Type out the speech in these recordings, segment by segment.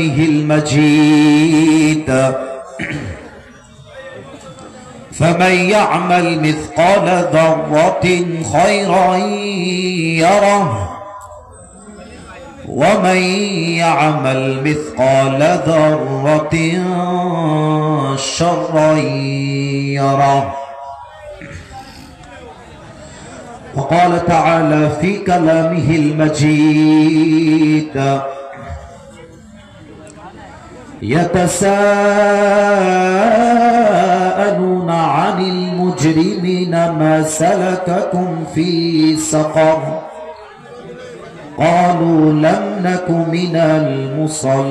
كلامه المجيد فمن يعمل مثقال ذرة خيرا يره ومن يعمل مثقال ذرة شرا يره وقال تعالى في كلامه المجيد يتساءلون عن المجرمين ما سلككم في سقر قالوا لم نك من المصلين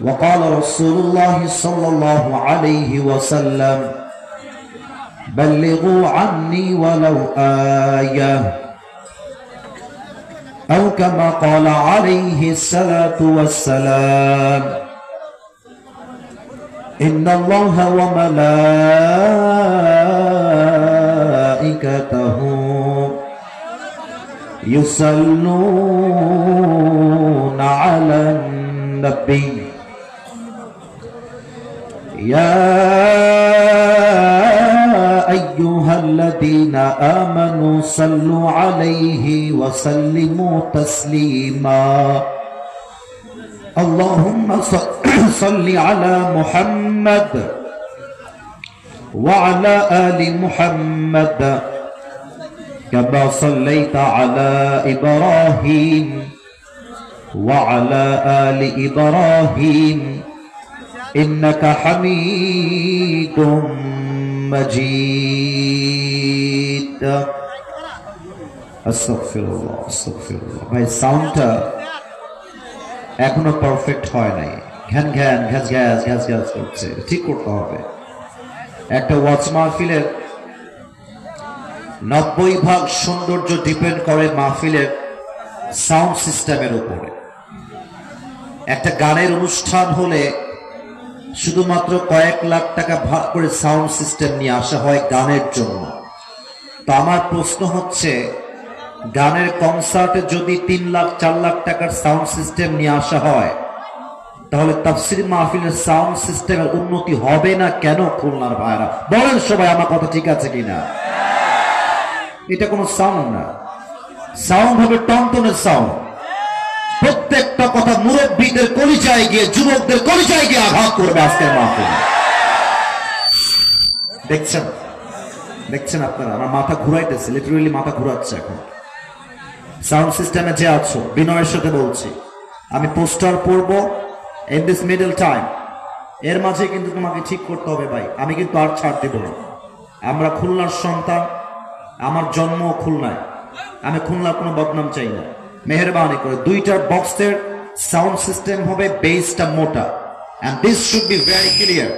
وقال رسول الله صلى الله عليه وسلم بلغوا عني ولو آية أو كما قال عليه الصلاة والسلام إن الله وملائكته يصلون على النبي يا أيها الذين آمنوا صلوا عليه وسلموا تسليما اللهم صل على محمد وعلى آل محمد كما صليت على إبراهيم وعلى آل إبراهيم إنك حميد مجيد আস্তাগফিরুল্লাহ আস্তাগফিরুল্লাহ ভাই সাউন্ডটা এখনো পারফেক্ট হয় নাই ঘ্যান ঘ্যান ঘ্যাস ঘ্যাস ঘ্যাস ঘ্যাস করছে ঠিক করতে হবে একটা ওয়াজ মাহফিলের 90% সৌন্দর্য ডিপেন্ড করে মাহফিলের সাউন্ড সিস্টেমের উপরে একটা গানের অনুষ্ঠান হলে শুধুমাত্র কয়েক লাখ টাকা ভাগ করে সাউন্ড সিস্টেম নিয়ে আসা হয় গানের জন্য তো আমার প্রশ্ন হচ্ছে গানের কনসার্টে যদি 3 লাখ 4 লাখ টাকার সাউন্ড সিস্টেম নিয়ে আসা হয় তাহলে তাফসীর মাহফিলের সাউন্ড সিস্টেমের উন্নতি হবে না কেন খুলনার ভাইরা বলেন সবাই আমার কথা ঠিক আছে কিনা এটা কোনো সাউন্ড না সাউন্ড হবে টনটনের সাউন্ড প্রত্যেকটা কথা মুরব্বীদের কলিজায় গিয়ে যুবকদের কলিজায় গিয়ে আঘাত করবে আজকের মাহফিলে দেখছেন আপনারা আমার মাথা ঘুরাইতেছে লিটারালি মাথা ঘুরাচ্ছে এখন সাউন্ড সিস্টেমে যে আছো বিনয়ের সাথে বলছি আমি পোস্টার পড়বো ইন দিস মিডল টাইম এর মাঝে কিন্তু তোমাকে ঠিক করতে হবে ভাই আমি কিন্তু আর ছাড় দেব না আমরা খুলনার সন্তান আমার জন্ম খুলনায় আমি খুলনার কোনো বদনাম চাই না মেহেরবানি করে দুইটার বক্সের সাউন্ড সিস্টেম হবে বেসটা মোটা and this should be very clear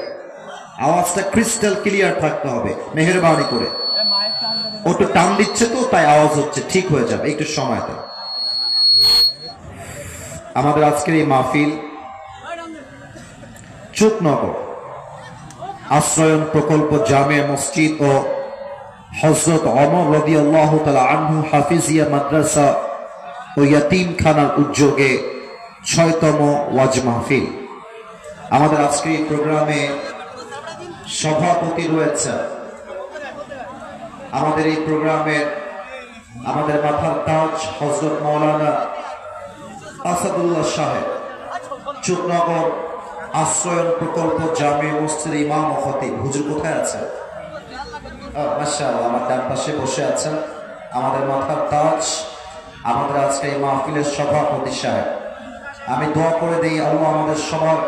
আওয়াজটা ক্রিস্টাল ক্লিয়ার থাকতে হবে মেহেরবানি করে ও তো টান দিচ্ছে তো তাই আওয়াজ হচ্ছে ঠিক হয়ে যাবে একটু সময় দাও আমাদের আজকের এই মাহফিল চুকনগর আশ্রয়ন প্রকল্প জামে মসজিদ ও হযরত ওমর রাদিয়াল্লাহু তাআলা আনহু হাফিজিয়া মাদ্রাসা ও ইয়াতীমখানার উদ্যোগে ৬তম ওয়াজ মাহফিল আমাদের আজকের এই প্রোগ্রামে সভাপতি রয়েছে আমাদের এই প্রোগ্রামের আমাদের মাথার তাজ হযরত মাওলানা আসাদুল্লাহ সাহেব চুকনগর আশ্রয়ন প্রকল্প জামে মসজিদের ইমাম ও খতিব হুজুর কোথায় আছে মাশাআল্লাহ আমার ডান পাশে বসে আছেন আমাদের মাথার তাজ আমাদের আজকে এই মাহফিলের সভাপতি সাহেব আমি দোয়া করে দেই আল্লাহ আমাদের সবার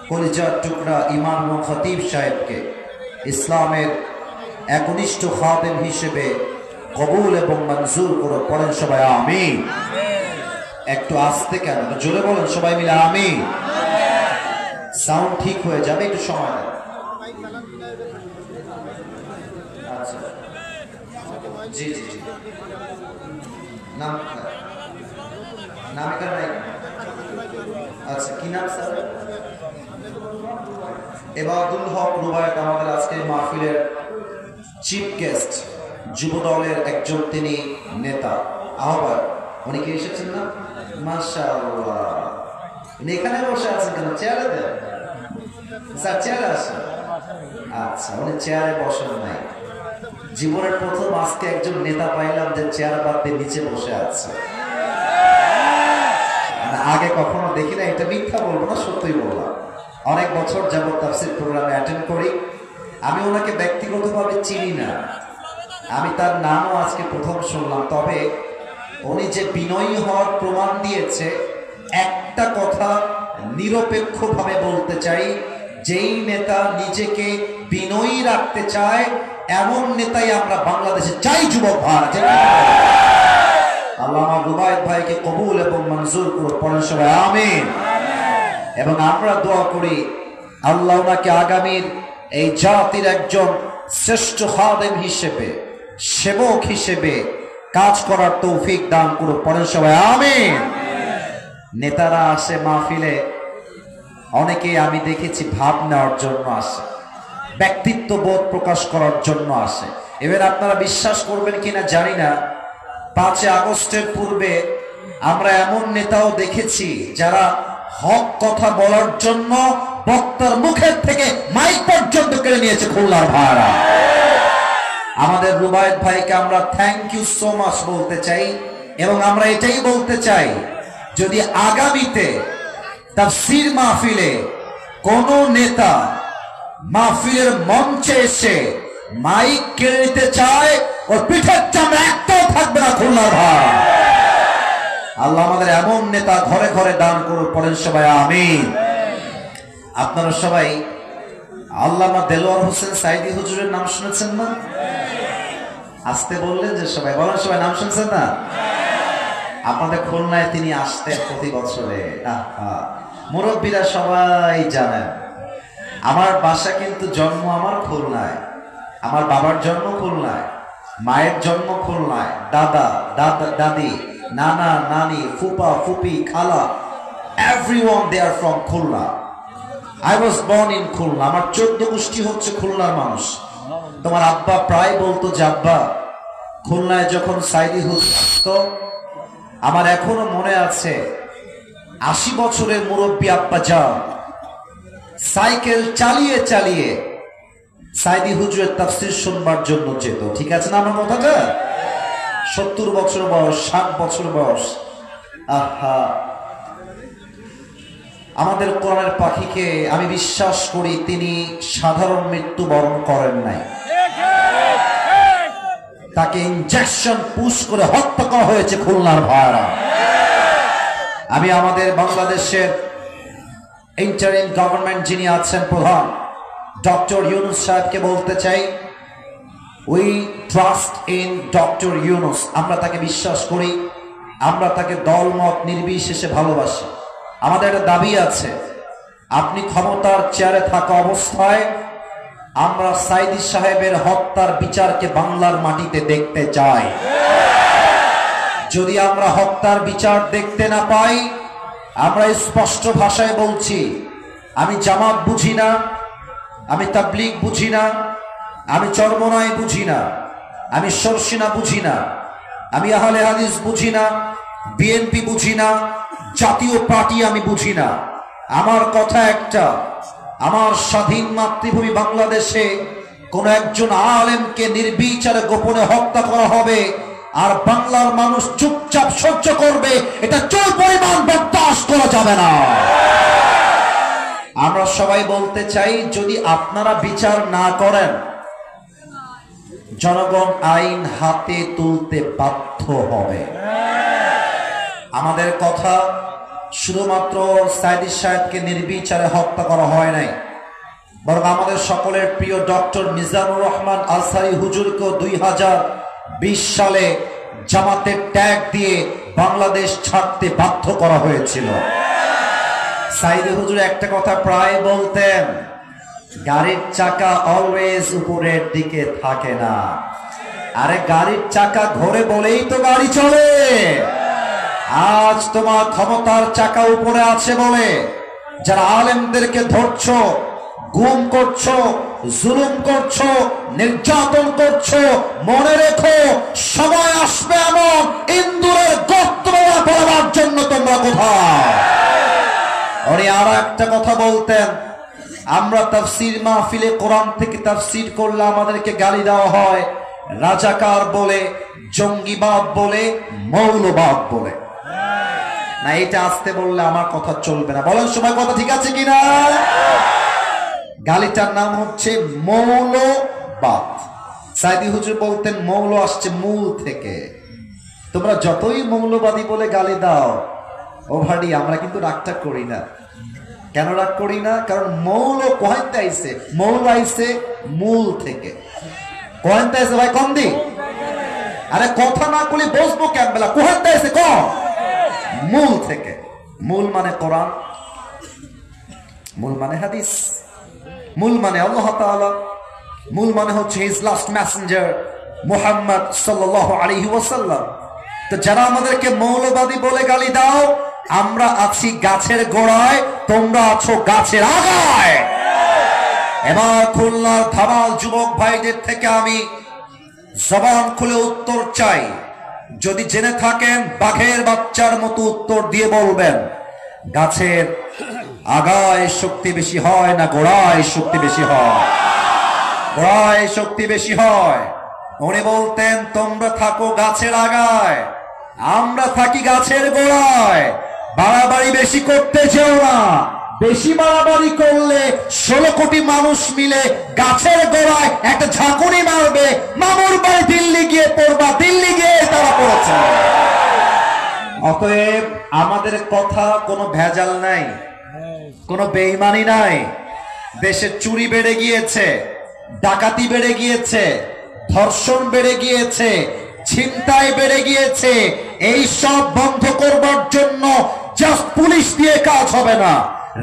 কলিজার টুকরা ইমাম ও খতিব সাহেবকে ইসলামের একনিষ্ঠ খাদেম হিসেবে কবুল এবং মঞ্জুর করে পড়েন সবাই আমিন একটু আস্তে কেন জোরে বলেন সবাই মিলে আমিন সাউন্ড ঠিক হয়ে যাবে একটু সময় নেন আচ্ছা জি জি জি নাম নাম নাই আচ্ছা কি নাম স্যার এবাদুল হক রুবায়েত আমাদের আজকের মাহফিলের চিফ গেস্ট যুব দলের একজন তিনি নেতা আহ্বায়ক উনি কি এসেছেন না? মাশাআল্লাহ, উনি এখানে বসে আছেন কেন? চেয়ারে দেন স্যার, চেয়ারে আসেন। আচ্ছা, উনি চেয়ারে বসেন নাই। জীবনের প্রথম আজকে একজন নেতা পাইলাম যে চেয়ার বাদ দিয়ে নিচে বসে আছে। আগে কখনো দেখি না, এটা মিথ্যা বলবো না, সত্যই বললাম। অনেক বছর যাবত তাফসীর প্রোগ্রামে অ্যাটেন্ড করি। আমি ওনাকে ব্যক্তিগতভাবে চিনি না, আমি তার নামও আজকে প্রথম শুনলাম। তবে উনি যে বিনয়ী হওয়ার প্রমাণ দিয়েছে, একটা কথা নিরপেক্ষভাবে বলতে চাই, যেই নেতা নিজেকে বিনয়ী রাখতে চায় এমন নেতাই আমরা বাংলাদেশে চাই। যুবক ভাই, আল্লামা রুবায়েত ভাইকে কবুল এবং মঞ্জুর করুন, পড়েন সবাই আমিন। এবং আমরা দোয়া করি আল্লাহ ওনাকে আগামীর এই জাতির একজন শ্রেষ্ঠ খাদেম হিসেবে, সেবক হিসেবে কাজ করার তৌফিক দান করুন, পড়েন সবাই আমিন। নেতারা আসে মাহফিলে, অনেকেই আমি দেখেছি ভাব নেওয়ার জন্য আসে, ব্যক্তিত্ব বোধ প্রকাশ করার জন্য আসে। এবার আপনারা বিশ্বাস করবেন কিনা জানি না, 5 আগস্টের পূর্বে আমরা এমন নেতাও দেখেছি যারা হক কথা বলার জন্য বক্তার মুখের থেকে মাইক পর্যন্ত কেড়ে নিয়েছে খুলনার ভাইরা। আমাদের রুবায়েত ভাইকে আমরা থ্যাংক ইউ সো মাচ বলতে চাই, এবং আমরা এটাই বলতে চাই, যদি আগামীতে তাফসীর মাহফিলে কোন নেতা মাহফিলের মঞ্চে এসে মাইক কেড়ে নিতে চায়, ওর পিঠের চামড়া একটাও থাকবে না খুলনার ভাই। আল্লাহ আমাদের এমন নেতা ঘরে ঘরে দান করুন, পড়েন সবাই আমিন। আপনারা সবাই আল্লামা দেলোয়ার হোসেন সাইদি হুজুরের নাম শুনেছেন না? আসতে বললেন যে সবাই বলেন, সবাই নাম শুনছেন না? আপনাদের খুলনায় তিনি আসতেন প্রতি বছরে। মুরব্বীরা সবাই জানেন, আমার বাসা কিন্তু জন্ম আমার খুলনায়, আমার বাবার জন্ম খুলনায়, মায়ের জন্ম খুলনায়, দাদা দাদি, নানা নানি, ফুপা ফুপি, খালা, everyone they are from Khulna. I was born in Khulna. আমার 14 গোষ্ঠী হচ্ছে খুলনার মানুষ। তোমার আব্বা প্রায় বলতো যে আব্বা খুলনায় যখন সাইদি হুজুর আসতো, আমার এখনো মনে আছে 80 বছরের মুরব্বী আব্বা যান সাইকেল চালিয়ে চালিয়ে সাইদি হুজুরের তাফসীর শুনবার জন্য যেত। ঠিক আছে না আমার কথাটা? 70 বছর বয়স, 60 বছর বয়স। আহা, আমাদের কোরআনের পাখিকে আমি বিশ্বাস করি তিনি সাধারণ মৃত্যু বরণ করেন নাই, তাকে ইনজেকশন পুশ করে হত্যা করা হয়েছে খুলনার ভাইরা। আমি আমাদের বাংলাদেশের ইন্টারিম গভর্নমেন্ট যিনি আছেন প্রধান, ডক্টর ইউনুস সাহেবকে বলতে চাই, we trust in doctor Yunus. আমরা তাকে বিশ্বাস করি, আমরা তাকে দলমত নির্বিশেষে ভালোবাসি। আমাদের একটা দাবি আছে, আপনি ক্ষমতার চেয়ারে থাকা অবস্থায় আমরা সাইদি সাহেবের হত্যার বিচারকে বাংলার মাটিতে দেখতে চাই। যদি আমরা হত্যার বিচার দেখতে না পাই, আমরা স্পষ্ট ভাষায় বলছি, আমি জামাত বুঝি না, আমি তাবলীগ বুঝি না, আমি চরমনাই বুঝি না, আমি শর্ষিনা বুঝি না, আমি আহলে হাদিস বুঝি না, বিএনপি বুঝি না, জাতীয় পার্টি আমি বুঝি না। আমার কথা একটা, আমার স্বাধীন মাতৃভূমি বাংলাদেশে কোন একজন আলেমকে নির্বিচারে গোপনে হত্যা করা হবে আর বাংলার মানুষ চুপচাপ সহ্য করবে, এটা চোর পরিমাণ বরদাস্ত করা যাবে না। আমরা সবাই বলতে চাই, যদি আপনারা বিচার না করেন, জনগণ আইন হাতে তুলতে বাধ্য হবে। আমাদের কথা শুধুমাত্র সাইদি সাহেবকে নির্বিচারে হত্যা করা হয় নাই, বরং আমাদের সকলের প্রিয় ডক্টর মিজানুর রহমান আনসারী হুজুরকেও 2020 সালে জামাতের ট্যাগ দিয়ে বাংলাদেশ ছাড়তে বাধ্য করা হয়েছিল। সাইদি হুজুর একটা কথা প্রায় বলতেন, গাড়ির চাকা অলওয়েজ উপরের দিকে থাকে না। আরে গাড়ির চাকা ঘোরে বলেই তো গাড়ি চলে। আজ তোমার ক্ষমতার চাকা উপরে আছে বলে যারা আলেমদেরকে ধরছো, গুম করছো, জুলুম করছো, নির্যাতন করছো, মনে রেখো সময় আসবে এমন ইন্দুরের গর্ত পড়াবার জন্য তোমরা কোথায়। উনি আর একটা কথা বলতেন, আমরা তাফসীর মাহফিলে কোরআন থেকে তাফসীর করলে আমাদেরকে গালি দেওয়া হয়, রাজাকার বলে, জঙ্গিবাদ বলে, মৌলবাদ বলে। না, এটা আসতে বললে আমার কথা চলবে না। বলেন সময় কথা ঠিক আছে কিনা? গালিটার নাম হচ্ছে মৌলবাদ। সাইদি হুজুর বলতেন মৌল আসছে মূল থেকে। তোমরা যতই মৌলবাদী বলে গালি দাও, ও ভাডি আমরা কিন্তু রাগটা করি না। কেন রাগ করি না? কারণ মৌল কোহাইতে আইছে, মৌল আইছে মূল থেকে। কোহাইতে আইছে ভাই কম দি, আরে কথা না কলি বসবো কেন বেলা? কোহাইতে আইছে কম, মূল থেকে। মূল মানে কোরআন, মূল মানে হাদিস, মূল মানে আল্লাহ তাআলা, মূল মানে হচ্ছে হিজ লাস্ট মেসেঞ্জার মুহাম্মদ সাল্লাল্লাহু আলাইহি ওয়াসাল্লাম। তো যারা আমাদেরকে মৌলবাদী বলে গালি দাও, আমরা আছি গাছের গোড়ায়, তোমরা আছো গাছের আগায়। এবার খুলনার ধামাল যুবক ভাইদের থেকে আমি জবান খুলে উত্তর চাই। যদি জেনে থাকেন বাঘের বাচ্চার মতো উত্তর দিয়ে বলবেন, গাছের আগায় শক্তি বেশি হয় না গোড়ায় শক্তি বেশি হয়? গোড়ায় শক্তি বেশি হয়। উনি বলতেন তোমরা থাকো গাছের আগায়, আমরা থাকি গাছের গোড়ায়। বাড়াবাড়ি বেশি করতে চেও না, বেশি বাড়াবাড়ি করলে 16 কোটি মানুষ মিলে গাছের গোড়ায় একটা ঝাঁকুনি মারবে, মামুর বাড়ি দিল্লি গিয়ে পড়বা, দিল্লি গিয়ে তারা পড়েছে। অতএব আমাদের কথা কোনো ভেজাল নাই, কোনো বেঈমানি নাই। দেশে চুরি বেড়ে গিয়েছে, ডাকাতি বেড়ে গিয়েছে, ধর্ষণ বেড়ে গিয়েছে, ছিনতাই বেড়ে গিয়েছে। এই সব বন্ধ করবার জন্য জাস্ট পুলিশ দিয়ে কাজ হবে না,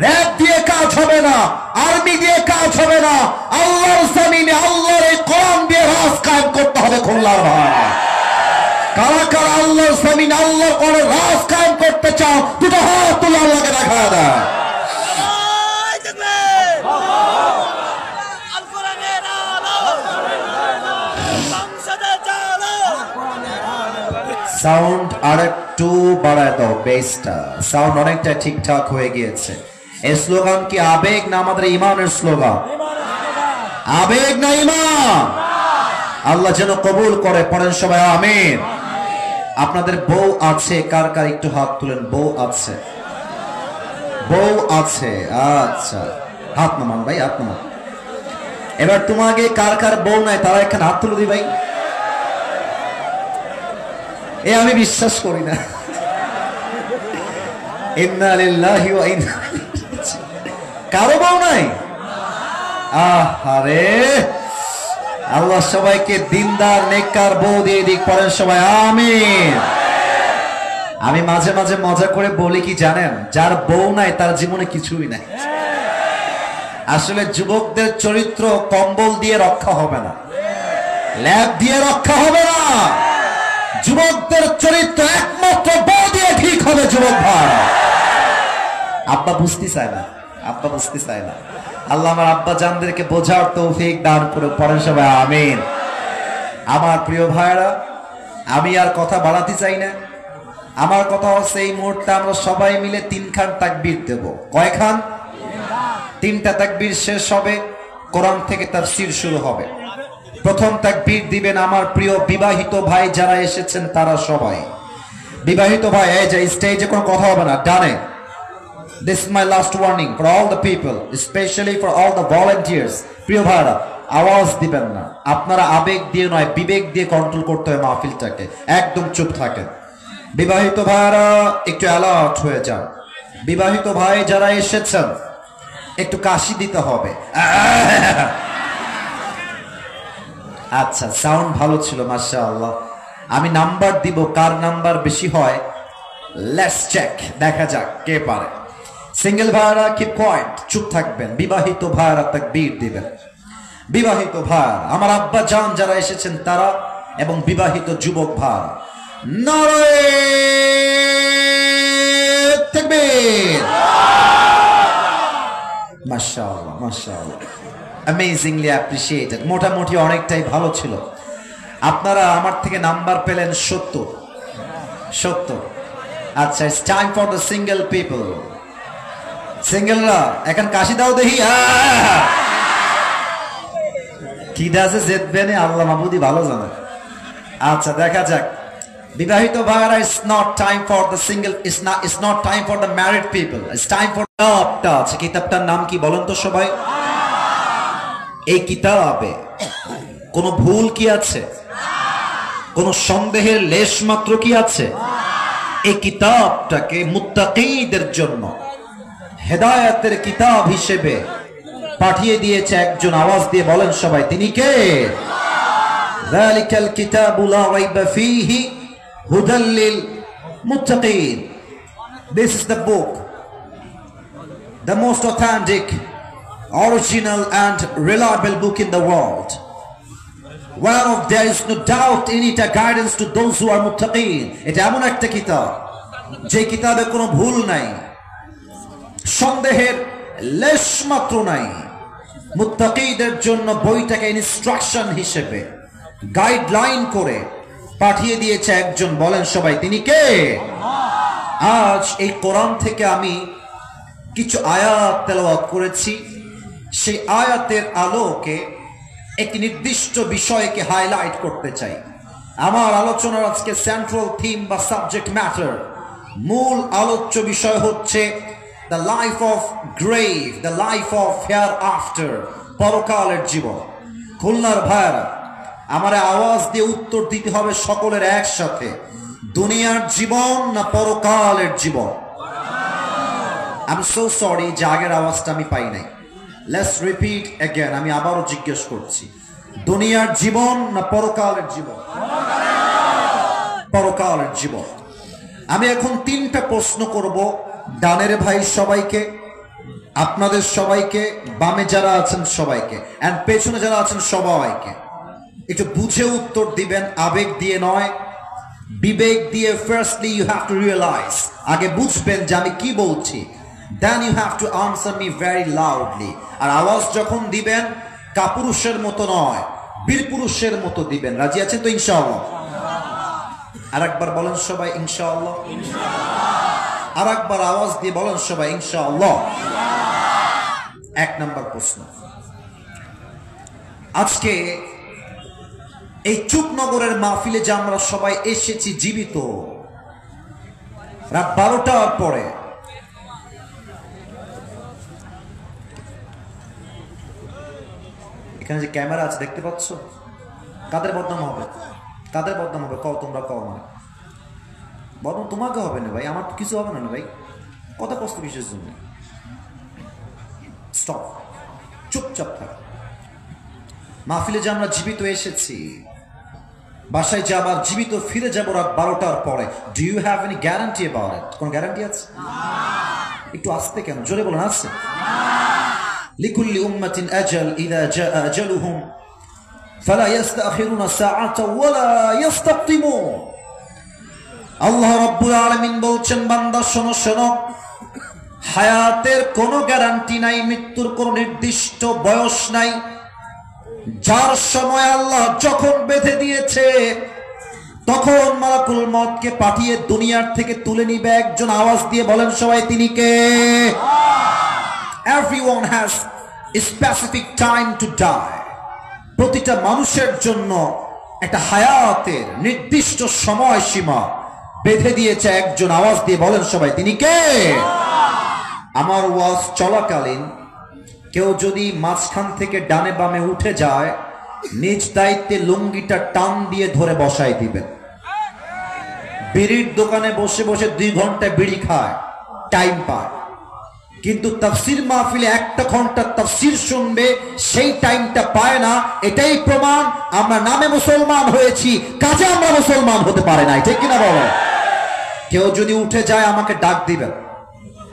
র‍্যাব দিয়ে কাজ হবে না, আর্মি দিয়ে কাজ হবে না। আল্লাহর জমিনে আল্লাহর এই কোরআন দিয়ে রাজ কায়েম করতে হবে। খুলনার ভাই, কারা কারা আল্লাহর জমিনে আল্লাহর কোরআনের রাজ কায়েম করতে চাও? দুটো হাত তুলে আল্লাহকে দেখা দেয়। সাউন্ড আরেকটু বাড়ায় দাও, বেসটা। সাউন্ড অনেকটা ঠিকঠাক হয়ে গিয়েছে। এই স্লোগান কি আবেগ না আমাদের ইমানের স্লোগান? আবেগ না ইমান? আল্লাহ যেন কবুল করে। পড়েন সবাই আমিন। আপনাদের বউ আছে? কার কার একটু হাত তুলেন। বউ আছে? বউ আছে, আচ্ছা হাত নামান ভাই, হাত নামান। এবার তোমাকে কার কার বউ নাই তারা এখানে হাত তুলে দি ভাই। এ আমি বিশ্বাস করি না। ইন্না লিল্লাহি ওয়া ইন্না ইলাইহি রাজিউন। কারো বউ নাই? আহারে, আল্লাহ সবাইকে দিনদার নেককার বউ দিয়ে দিক। পড়েন সবাই আমিন। আমি মাঝে মাঝে মজা করে বলি কি জানেন, যার বউ নাই তার জীবনে কিছুই নাই। আসলে যুবকদের চরিত্র কম্বল দিয়ে রক্ষা হবে না, ল্যাব দিয়ে রক্ষা হবে না। যুবকদের চরিত্র একমাত্র বউ দিয়ে ঠিক হবে। যুবক ভাই, আব্বা বুঝতে চায় না, আব্বা বুঝতে চায় না। আল্লাহ আমার আব্বা জানদেরকে বোঝার তৌফিক দান করে। পড়েন সবাই আমিন। আমার প্রিয় ভাইরা, আমি আর কথা বাড়াতে চাই না। আমার কথা হচ্ছে এই মুহূর্তে আমরা সবাই মিলে 3 খান তাকবীর দেব। কয় খান? 3টা তাকবীর শেষ হবে, কোরআন থেকে তাফসীর শুরু হবে। প্রথম তাকবীর দিবেন আমার প্রিয় বিবাহিত ভাই যারা এসেছেন তারা সবাই। বিবাহিত ভাই এই যে স্টেজে কোনো কথা হবে না, ডানে। This is my last warning for all the people, especially for all the volunteers. প্রিয় ভাইরা, আওয়াজ দিবেন না। আপনারা আবেগ দিয়ে নয়, বিবেক দিয়ে কন্ট্রোল করতে হয় মাহফিলটাকে। একদম চুপ থাকেন। বিবাহিত ভাইরা একটু অ্যালার্ট হয়ে যান। বিবাহিত ভাই যারা এসেছেন একটু কাশি দিতে হবে। আচ্ছা, সাউন্ড ভালো ছিল মাশাআল্লাহ। আমি নাম্বার দিব, কার নাম্বার বেশি হয় লেটস চেক, দেখা যাক কে পারে। সিঙ্গেল ভাইরা কিপ কোয়াইট, চুপ থাকবেন। বিবাহিত ভাইরা তাকবীর দিবেন। বিবাহিত ভাই আমার আব্বা জান যারা এসেছেন তারা এবং বিবাহিত যুবক ভাই, নারে তাকবীর। মাশাআল্লাহ। মাশাআল্লাহ, অ্যামেজিংলি অ্যাপ্রিশিয়েটেড। মোটামুটি অনেকটাই ভালো ছিল। আপনারা আমার থেকে নাম্বার পেলেন 70। আচ্ছা, it's time for the single people. সিঙ্গেলরা এখন কাশি দাও দেখি। কি দাসে জেতবেনে আল্লাহ মাহবুদি ভালো জানে। আচ্ছা, দেখা যাক। বিবাহিত ভাইরা, it's not time for the single, it's not time for the married people, it's time for কিতাবটা আছে। কিতাবটার নাম কি বলেন তো সবাই? এই কিতাবে কোন ভুল কি আছে? কোন সন্দেহের লেশ মাত্র কি আছে? এই কিতাবটাকে মুত্তাকিদের জন্য হেদায়েতের কিতাব হিসেবে পাঠিয়ে দিয়েছে একজন। আওয়াজ দিয়ে বলেন সবাই, তিনি কে? যালিকাল কিতাবু লা রাইবা ফীহি হুদাল লিল মুত্তাকিন। This is the book, the most authentic, original and reliable book in the world, whereof there is no doubt in it, a guidance to those who are muttaqin. এটা এমন একটা কিতাব যে কিতাবে কোনো ভুল নাই, সন্দেহের লেশ মাত্র নাই। মুত্তাকিদের জন্য বইটাকে ইনস্ট্রাকশন হিসেবে গাইডলাইন করে পাঠিয়ে দিয়েছে একজন। বলেন সবাই, তিনি কে? আজ এই কোরআন থেকে আমি কিছু আয়াত তেলাওয়াত করেছি। সেই আয়াতের আলোকে একটি নির্দিষ্ট বিষয়কে হাইলাইট করতে চাই। আমার আলোচনার আজকে সেন্ট্রাল থিম বা সাবজেক্ট ম্যাটার, মূল আলোচ্য বিষয় হচ্ছে the life of grave, the life of hair after, পরকালের জীবন। খুলনার ভাইরা, আমার আওয়াজ দিয়ে উত্তর দিতে হবে সকলের একসাথে, দুনিয়ার জীবন না পরকালের জীবন? আই এম সো সরি যে আগের আওয়াজটা আমি পাই নাই। Let's repeat again. আমি আবারও জিজ্ঞেস করছি, দুনিয়ার জীবন না পরকালের জীবন? পরকালের জীবন। আমি এখন 3টা প্রশ্ন করব, ডানের ভাই সবাইকে, আপনাদের সবাইকে, বামে যারা আছেন সবাইকে, এন্ড পেছনে যারা আছেন সবাইকে। একটু বুঝে উত্তর দিবেন, আবেগ দিয়ে নয়, বিবেক দিয়ে। Firstly you have to realize, আগে বুঝবেন যে আমি কি বলছি, then you have to answer me very loudly. আর আওয়াজ যখন দিবেন কাপুরুষের মতো নয়, বীর পুরুষের মতো দিবেন। রাজি আছেন তো ইনশাআল্লাহ? আর একবার বলেন সবাই ইনশাআল্লাহ। আর একবার আওয়াজ দিয়ে বলেন সবাই ইনশাআল্লাহ। 1 নম্বর প্রশ্ন, আজকে এই চুপনগরের মাহফিলে যে আমরা সবাই এসেছি জীবিত, রাত 12টার পরে, এখানে যে ক্যামেরা আছে দেখতে পাচ্ছ, কাদের বদনাম হবে? কাদের বদনাম হবে? কও তোমরা, কও। মানে বদনাম তোমাকে হবে না ভাই, আমার তো কিছু হবে না ভাই। কথা কষ্ট বিশেষ জন্য স্টপ, চুপচাপ থাক। মাহফিলে যে আমরা জীবিত এসেছি, বাসায় যে আবার জীবিত ফিরে যাবো রাত 12টার পরে, do you have any guarantee about it? কোন গ্যারান্টি আছে? একটু আসতে কেন, জোরে বলুন। আছে। লিকুল্লি উম্মাতিন আজাল, ইযা জাআ আজালুহুম ফালা ইস্তাখিরুনা সাআতা ওয়ালা ইস্তাকদিমুন। আল্লাহ রাব্বুল আলামিন বলছেন, বান্দা শোনো শোনো, হায়াতের কোনো গ্যারান্টি নাই, মৃত্যুর কোনো নির্দিষ্ট বয়স নাই। যার সময় আল্লাহ যখন বেঁধে দিয়েছে তখন মালাকুল মউতকে পাঠিয়ে দুনিয়ার থেকে তুলে নিবে একজন। আওয়াজ দিয়ে বলেন সবাই, তিনি কে? Everyone has a specific time to die. প্রতিটা মানুষের জন্য একটা হায়াতের নির্দিষ্ট সময়সীমা বেঁধে দিয়েছে একজন। আওয়াজ দিয়ে বলেন সবাই, তিনি কে? আমার ওয়াজ চলাকালীন কেউ যদি মাঝখান থেকে ডানে বামে উঠে যায়, নিজ দায়িত্বে লুঙ্গিটা টান দিয়ে ধরে বসাই দিবেন। বিড়ির দোকানে বসে বসে 2 ঘন্টা বিড়ি খায়, টাইম পায়, কিন্তু তাফসীর মাহফিলে 1 ঘন্টা তাফসীর শুনবে, সেই টাইমটা পায় না। এটাই প্রমাণ আমরা নামে মুসলমান হয়েছি, কাজে আমরা মুসলমান হতে পারে নাই। ঠিক কিনা বলো? কেউ যদি উঠে যায় আমাকে ডাক দিবেন,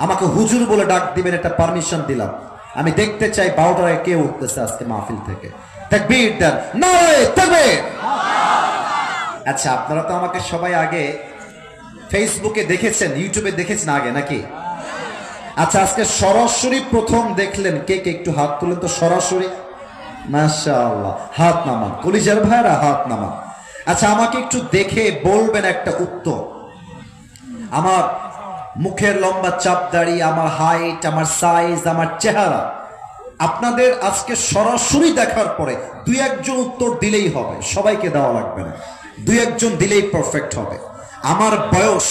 আমাকে হুজুর বলে ডাক দিবেন, এটা পারমিশন দিলাম। আমি দেখতে চাই 12টায় কে উঠতেছে আজকে মাহফিল থেকে। তাকবীর দেন, নারে তাকবীর। আচ্ছা, আপনারা তো আমাকে সবাই আগে ফেসবুকে দেখেছেন, ইউটিউবে দেখেছেন আগে নাকি? আচ্ছা, আজকে সরাসরি প্রথম দেখলেন কে কে? একটু হাত তুলেন তো সরাসরি। মাশাআল্লাহ, হাত নামান কলিজার ভাইরা, হাত নামান। আচ্ছা, আমাকে একটু দেখে বলবেন একটা উত্তর। আমার মুখের লম্বা চাপ দাড়ি, আমার হাইট, আমার সাইজ, আমার চেহারা, আপনাদের আজকে সরাসরি দেখার পরে দুই একজন উত্তর দিলেই হবে, সবাইকে দেওয়া লাগবে না, দুই একজন দিলেই পারফেক্ট হবে। আমার বয়স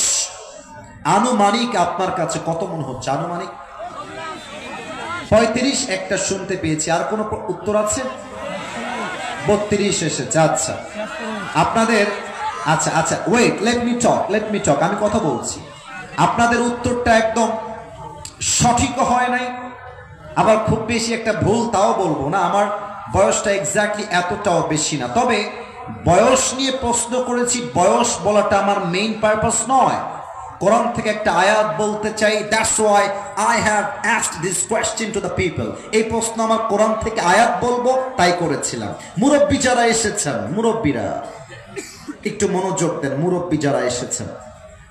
আনুমানিক আপনার কাছে কত মনে হচ্ছে? আনুমানিক 35 একটা শুনতে পেয়েছি। আর কোনো উত্তর আছে? 32 এসেছে। আচ্ছা আপনাদের, আচ্ছা আচ্ছা ওয়েট, লেট মি টক, আমি কথা বলছি। আপনাদের উত্তরটা একদম সঠিক হয় নাই, আবার খুব বেশি একটা ভুল তাও বলবো না। আমার বয়সটা এক্স্যাক্টলি এতটাও বেশি না, তবে বয়স নিয়ে প্রশ্ন করেছি, বয়স বলাটা আমার মেইন পারপাস নয়। কোরআন থেকে একটা আয়াত বলতে চাই, that's why I have asked this question to the people. এই প্রশ্ন আমার কোরআন থেকে আয়াত বলবো তাই করেছিলাম। মুরব্বী যারা এসেছেন, মুরব্বীরা একটু মনোযোগ দেন। মুরব্বী যারা এসেছেন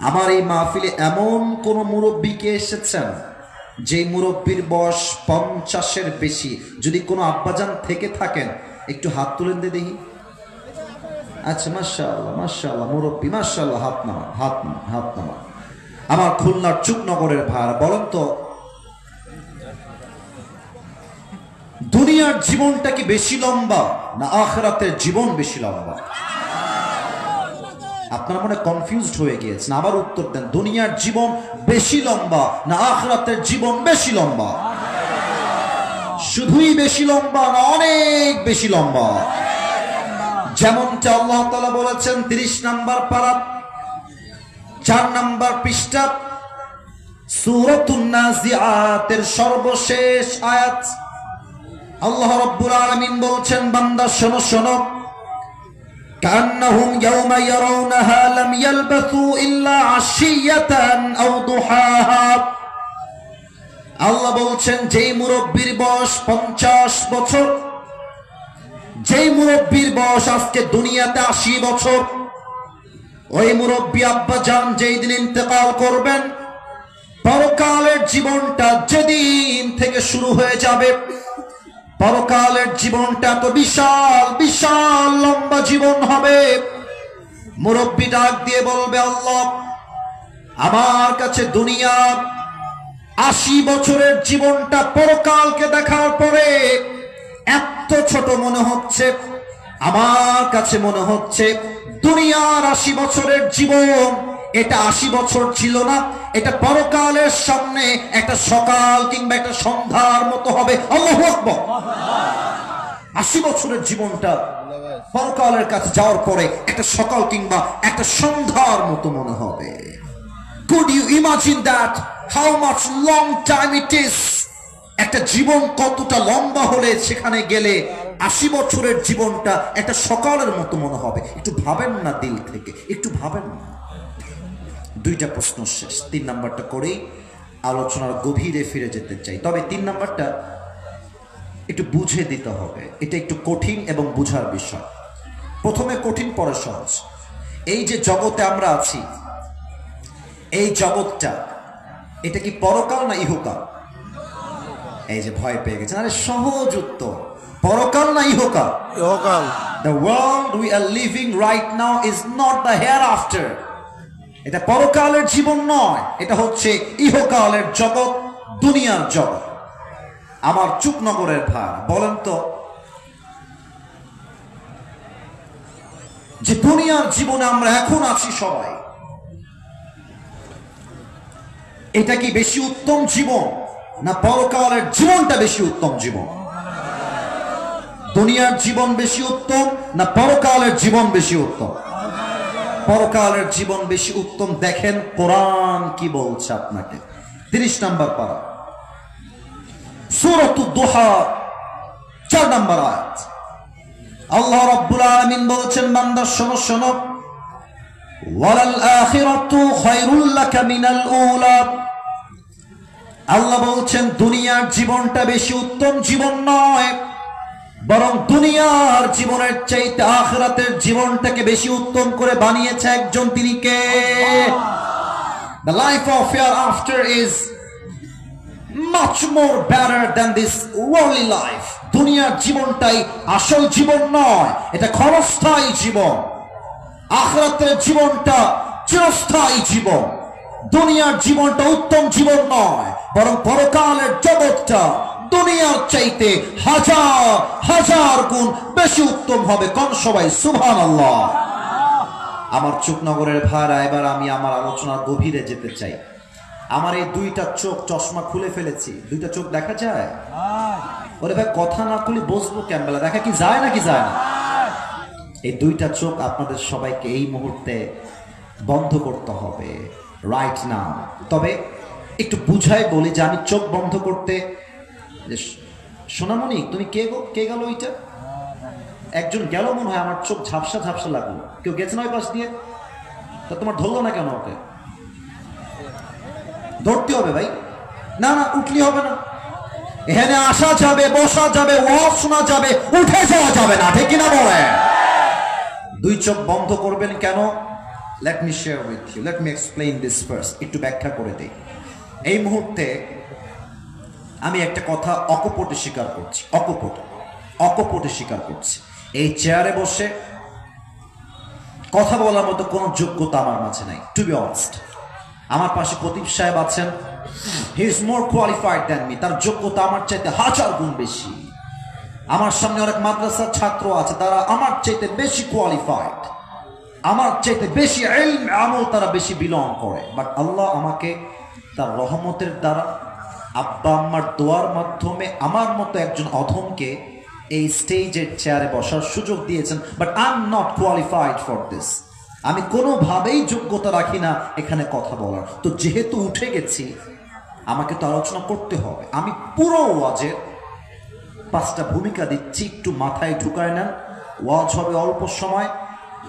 আমার এই মাহফিলে, এমন কোন মুরব্বীকে এসেছেন যে মুরব্বীর বয়স 50-এর বেশি? যদি কোনো আব্বাজান থেকে থাকেন একটু হাত তুলেন দে দেখি। আচ্ছা, মাশাআল্লাহ মাশাআল্লাহ, মুরব্বী মাশাআল্লাহ, হাত নামান, হাত নামান, হাত নামান। আমার খুলনার চুকনগরের ভাড়া, বলেন তো দুনিয়ার জীবনটা কি বেশি লম্বা না আখিরাতের জীবন বেশি লম্বা? আপনারা মনে কনফিউজড হয়ে গিয়েছেন, আবার উত্তর দেন। দুনিয়ার জীবন বেশি লম্বা না আখিরাতের জীবন বেশি লম্বা? শুধুই বেশি লম্বা না অনেক বেশি লম্বা? যেমনটা আল্লাহ তাআলা বলেছেন 30 নম্বর পারা 4 নম্বর পৃষ্ঠা সূরাতুন নাজিআতের সর্বশেষ আয়াত। আল্লাহ রাব্বুল আলামিন বলছেন, বান্দা শোনো শোনো, কান্নাহুম ইয়াওমা ইয়ারাউনাহা লাম ইয়ালবাসু ইল্লা আশিয়াতান আও দুহাহা। আল্লাহ বলছেন, যেই মুরব্বির বয়স 50 বছর, যেই মুরব্বির বয়স আজকে দুনিয়াতে 80 বছর, ওই মুরব্বী আব্বা জান যেই দিন ইন্তেকাল করবেন, পরকালের জীবনটা যেদিন থেকে শুরু হয়ে যাবে, পরকালের জীবনটা তো বিশাল বিশাল লম্বা জীবন হবে। মুরব্বী ডাক দিয়ে বলবে, আল্লাহ আমার কাছে দুনিয়া 80 বছরের জীবনটা পরকালকে দেখার পরে এত ছোট মনে হচ্ছে। আমার কাছে মনে হচ্ছে দুনিয়ার 80 বছরের জীবন, এটা 80 বছর ছিল না, এটা পরকালের সামনে একটা সকাল কিংবা একটা সন্ধ্যার মতো হবে। আল্লাহু আকবার। 80 বছরের জীবনটা পরকালের কাছে যাওয়ার পরে একটা সকাল কিংবা একটা সন্ধ্যার মতো মনে হবে। Could you imagine that? How much long time it is? একটা জীবন কতটা লম্বা হলে সেখানে গেলে 80 বছরের জীবনটা একটা সকালের মতো মনে হবে। একটু ভাবেন না দিল থেকে, একটু ভাবেন না। দুইটা প্রশ্ন শেষ, 3 নাম্বারটা করেই আলোচনার গভীরে ফিরে যেতে চাই। তবে 3 নাম্বারটা একটু বুঝে দিতে হবে, এটা একটু কঠিন এবং বুঝার বিষয়। প্রথমে কঠিন পরে সহজ। এই যে জগতে আমরা আছি, এই জগৎটা এটা কি পরকাল না ইহকাল? এই যে ভয় পেয়ে গেছেন, আরে সহজ উত্তর, পরকাল না ইহকাল? ইহকাল। The world we are living right now is not the hereafter. এটা পরকালের জীবন নয়, এটা হচ্ছে ইহকালের জগৎ, দুনিয়ার জগৎ। আমার চুকনগরের ভাই, বলেন তো যে দুনিয়ার জীবনে আমরা এখন আছি সবাই, এটা কি বেশি উত্তম জীবন না পরকালের জীবনটা বেশি উত্তম জীবন? দুনিয়ার জীবন বেশি উত্তম না পরকালের জীবন বেশি উত্তম? পরকালের জীবন বেশি উত্তম। দেখেন কোরআন কি বলছে আপনাকে। 30 নম্বর পারা সূরাতুদ দুহা 4 নম্বর আয়াত। আল্লাহ রাব্বুল আলামিন বলছেন, বান্দা শোনো শোনো, ওয়ালাল আখিরাতু খায়রুল লাকা মিনাল উলা। আল্লাহ বলছেন দুনিয়ার জীবনটা বেশি উত্তম জীবন নয়, বরং দুনিয়ার জীবনের চাইতে আখিরাতের জীবনটাকে বেশি উত্তম করে বানিয়েছে একজন, তিনি কে? The life of hereafter is much more better than this worldly life. দুনিয়ার জীবনটাই আসল জীবন নয়, এটা ক্ষণস্থায়ী জীবন। আখিরাতের জীবনটা চিরস্থায়ী জীবন। দুনিয়ার জীবনটা উত্তম জীবন নয়, বরং পরকালের জগৎটা দুনিয়ার চাইতে হাজার হাজার গুণ বেশি উত্তম হবে। কোন সবাই সুবহানাল্লাহ। আমার চুকনগরের ভাইরা, এবার আমি আমার আলোচনার গভীরে যেতে চাই। আমার এই দুইটা চোখ চশমা খুলে ফেলেছি, দুইটা চোখ দেখা যায়? ওরে ভাই, কথা না খুলে বসবো ক্যাম্বেলা, দেখা কি যায় নাকি যায় না? এই দুইটা চোখ আপনাদের সবাইকে এই মুহূর্তে বন্ধ করতে হবে, রাইট নাও। তবে একটু বুঝাই বলি যে আমি চোখ বন্ধ করতে, সোনামণি তুমি কে গেল? ওইটা একজন গেল মনে হয়, আমার চোখ ঝাপসা ঝাপসা লাগলো। কেউ গেছে না ওই পাশ দিয়ে? তা তোমার ধরলো না কেন? ওকে ধরতে হবে ভাই। না না, উঠলি হবে না। এখানে আসা যাবে, বসা যাবে, ওয়াজ শোনা যাবে, উঠে যাওয়া যাবে না, ঠিক কিনা বলে? দুই চোখ বন্ধ করবেন কেন? Let me share with you, let me explain this first. একটু ব্যাখ্যা করে দিই। এই মুহূর্তে আমি একটা কথা অকপটে স্বীকার করছি, অকপটে স্বীকার করছি। এই চেয়ারে বসে কথা বলার মতো কোনো যোগ্যতা আমার মাঝে নাই, টু বি অনেস্ট। আমার পাশে খতিব সাহেব আছেন, he is more qualified than me, তার যোগ্যতা আমার চাইতে হাজার গুণ বেশি। আমার সামনে অনেক মাদ্রাসার ছাত্র আছে, তারা আমার চাইতে বেশি কোয়ালিফাইড, আমার চাইতে বেশি ইলম আমল তারা বেশি বিলং করে। বাট আল্লাহ আমাকে তার রহমতের দ্বারা, আব্বা আম্মার দোয়ার মাধ্যমে আমার মতো একজন অধমকে এই স্টেজের চেয়ারে বসার সুযোগ দিয়েছেন। But I am not qualified for this. আমি কোনোভাবেই যোগ্যতা রাখি না এখানে কথা বলার। তো যেহেতু উঠে গেছি, আমাকে তো আলোচনা করতে হবে। আমি পুরো ওয়াজের 5টা ভূমিকা দিচ্ছি, একটু মাথায় ঢুকায় নেন। ওয়াজ হবে অল্প সময়,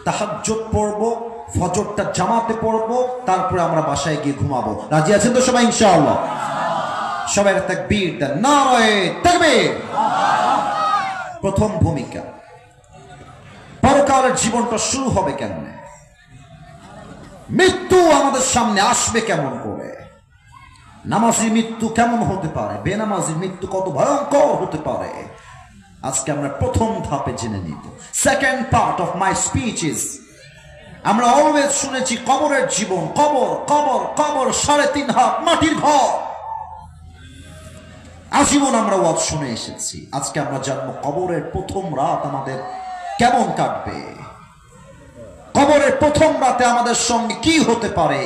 তাহাজ্জুদ পড়ব, ফজরটা জামাতে পড়ব, তারপরে আমরা বাসায় গিয়ে ঘুমাবো। রাজি আছেন তো সবাই ইনশাআল্লাহ? সবাই তাকবীর দেন, নারায়ে তাকবীর। প্রথম ভূমিকা, পরকালের জীবনটা শুরু হবে কেমনে? মৃত্যু আমাদের সামনে আসবে কেমন করে? নামাজি মৃত্যু কেমন হতে পারে? বেনামাজি মৃত্যু কত ভয়ঙ্কর হতে পারে? আজকে আমরা প্রথম ধাপে জেনে নিব। Second part of my speech is, আমরা অলওয়েজ শুনেছি কবরের জীবন, কবর কবর কবর, 3.5 হাত মাটির ঘর। আজীবন আমরা ওয়াজ শুনে এসেছি। আজকে আমরা জানবো কবরের প্রথম রাত আমাদের কেমন কাটবে, কবরের প্রথম রাতে আমাদের সঙ্গে কি হতে পারে।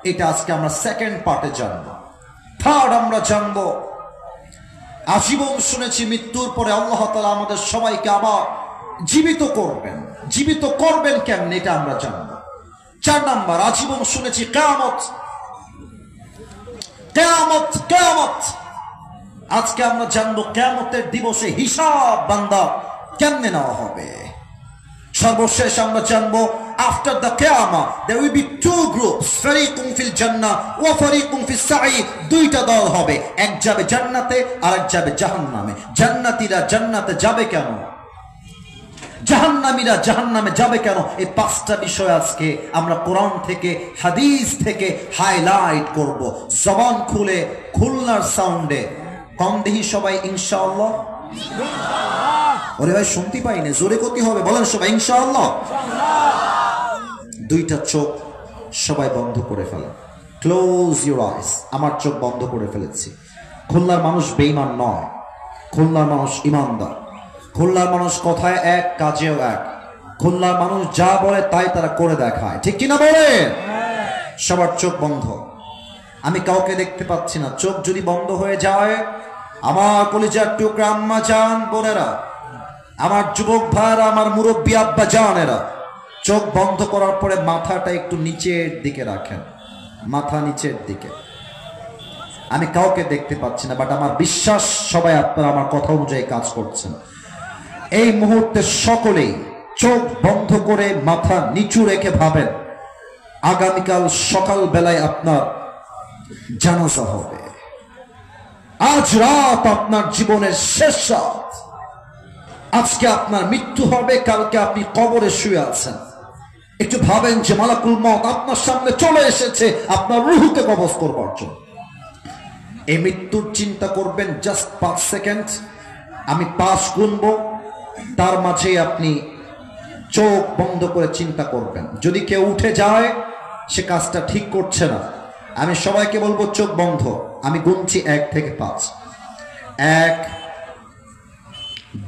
এটা আজকে আমরা সেকেন্ড পার্টে জানবো। থার্ড আমরা জানবো, আজীবন শুনেছি মৃত্যুর পরে আল্লাহ তাআলা আমাদের সবাইকে আবার জীবিত করবেন। জীবিত করবেন কেমন, এটা আমরা জানবো। 4 নাম্বার, আজীবন শুনেছি কিয়ামত কিয়ামত কিয়ামত। আজকে আমরা জানবো কিয়ামতের দিবসে হিসাব বান্দা কেমনে নেওয়া হবে। সর্বশেষ আমরা জানবো, আফটার দ্য কিয়ামা দেয়ার উইল বি 2 গ্রুপস, ফারিকুন ফিল জান্নাহ ওয়া ফারিকুন ফিস সাঈদ। 2টা দল হবে, এক যাবে জান্নাতে আর এক যাবে জাহান্নামে। জান্নাতীরা জান্নাতে যাবে কেন, জাহান্নামীরা জাহান্নামে যাবে কেন? এই 5টা বিষয় আজকে আমরা কোরআন থেকে হাদিস থেকে হাইলাইট করব। জবান খুলে খুলনার সাউন্ডে কম দেখি সবাই ইনশাআল্লাহ। ওরে ভাই শুনতে পাই না, জোরে কতি হবে, বলেন সবাই ইনশাআল্লাহ। 2টা চোখ সবাই বন্ধ করে ফেলেন, ক্লোজ ইউর আইস। আমার চোখ বন্ধ করে ফেলেছি। খুলনার মানুষ বেঈমান নয়, খুলনার মানুষ ইমানদার। খুলনার মানুষ কথায় এক, কাজেও এক। খুলনার মানুষ যা বলে তাই তারা করে দেখায়, ঠিক কিনা বলে? সবার চোখ বন্ধ। আমি কাউকে দেখতে পাচ্ছি না। চোখ যদি বন্ধ হয়ে যায়, আমার কলিজার টুকরা আম্মা জান বোনেরা, আমার যুবক ভাইরা, আমার মুরব্বী আব্বা জানেরা, চোখ বন্ধ করার পরে মাথাটা একটু নিচের দিকে রাখেন, মাথা নিচের দিকে। আমি কাউকে দেখতে পাচ্ছি না, বাট আমার বিশ্বাস সবাই আপনারা আমার কথা অনুযায়ী কাজ করছেন। এই মুহূর্তে সকলেই চোখ বন্ধ করে মাথা নিচু রেখে ভাবেন, আগামীকাল সকাল বেলায় আপনার জানাজা হবে। আজ রাত আপনার জীবনের শেষ রাত। আজকে আপনার মৃত্যু হবে, কালকে আপনি কবরে শুয়ে আছেন। একটু ভাবেন যে মালাকুল মউত আপনার সামনে চলে এসেছে আপনার রূহকে কবজ করবার জন্য। এই মৃত্যুর চিন্তা করবেন জাস্ট 5 সেকেন্ড। আমি 5 গুনবো, তার মাঝে আপনি চোখ বন্ধ করে চিন্তা করবেন। যদি কেউ উঠে যায় সে কাজটা ঠিক করছে না। আমি সবাইকে বলবো চোখ বন্ধ। আমি গুনছি 1 থেকে 5। 1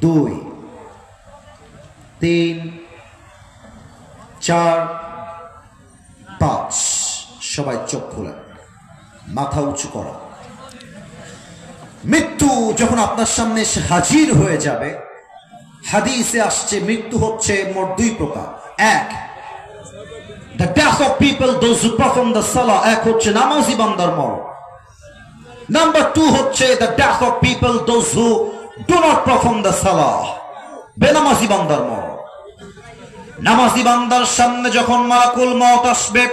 2 3 4 5। সবাই চোখ খোলেন, মাথা উঁচু করা। মৃত্যু যখন আপনার সামনে এসে হাজির হয়ে যাবে, হাদিসে আসছে মৃত্যু হচ্ছে মোট 2 প্রকার। 1, the death of people those who perform the salah, এক হচ্ছে নামাজি বান্দার মরণ। নাম্বার 2 হচ্ছে the death of people those who do not perform the salah, বেনামাজি বান্দার মরণ। নামাজি বান্দার সামনে যখন মালাকুল মউত আসবে,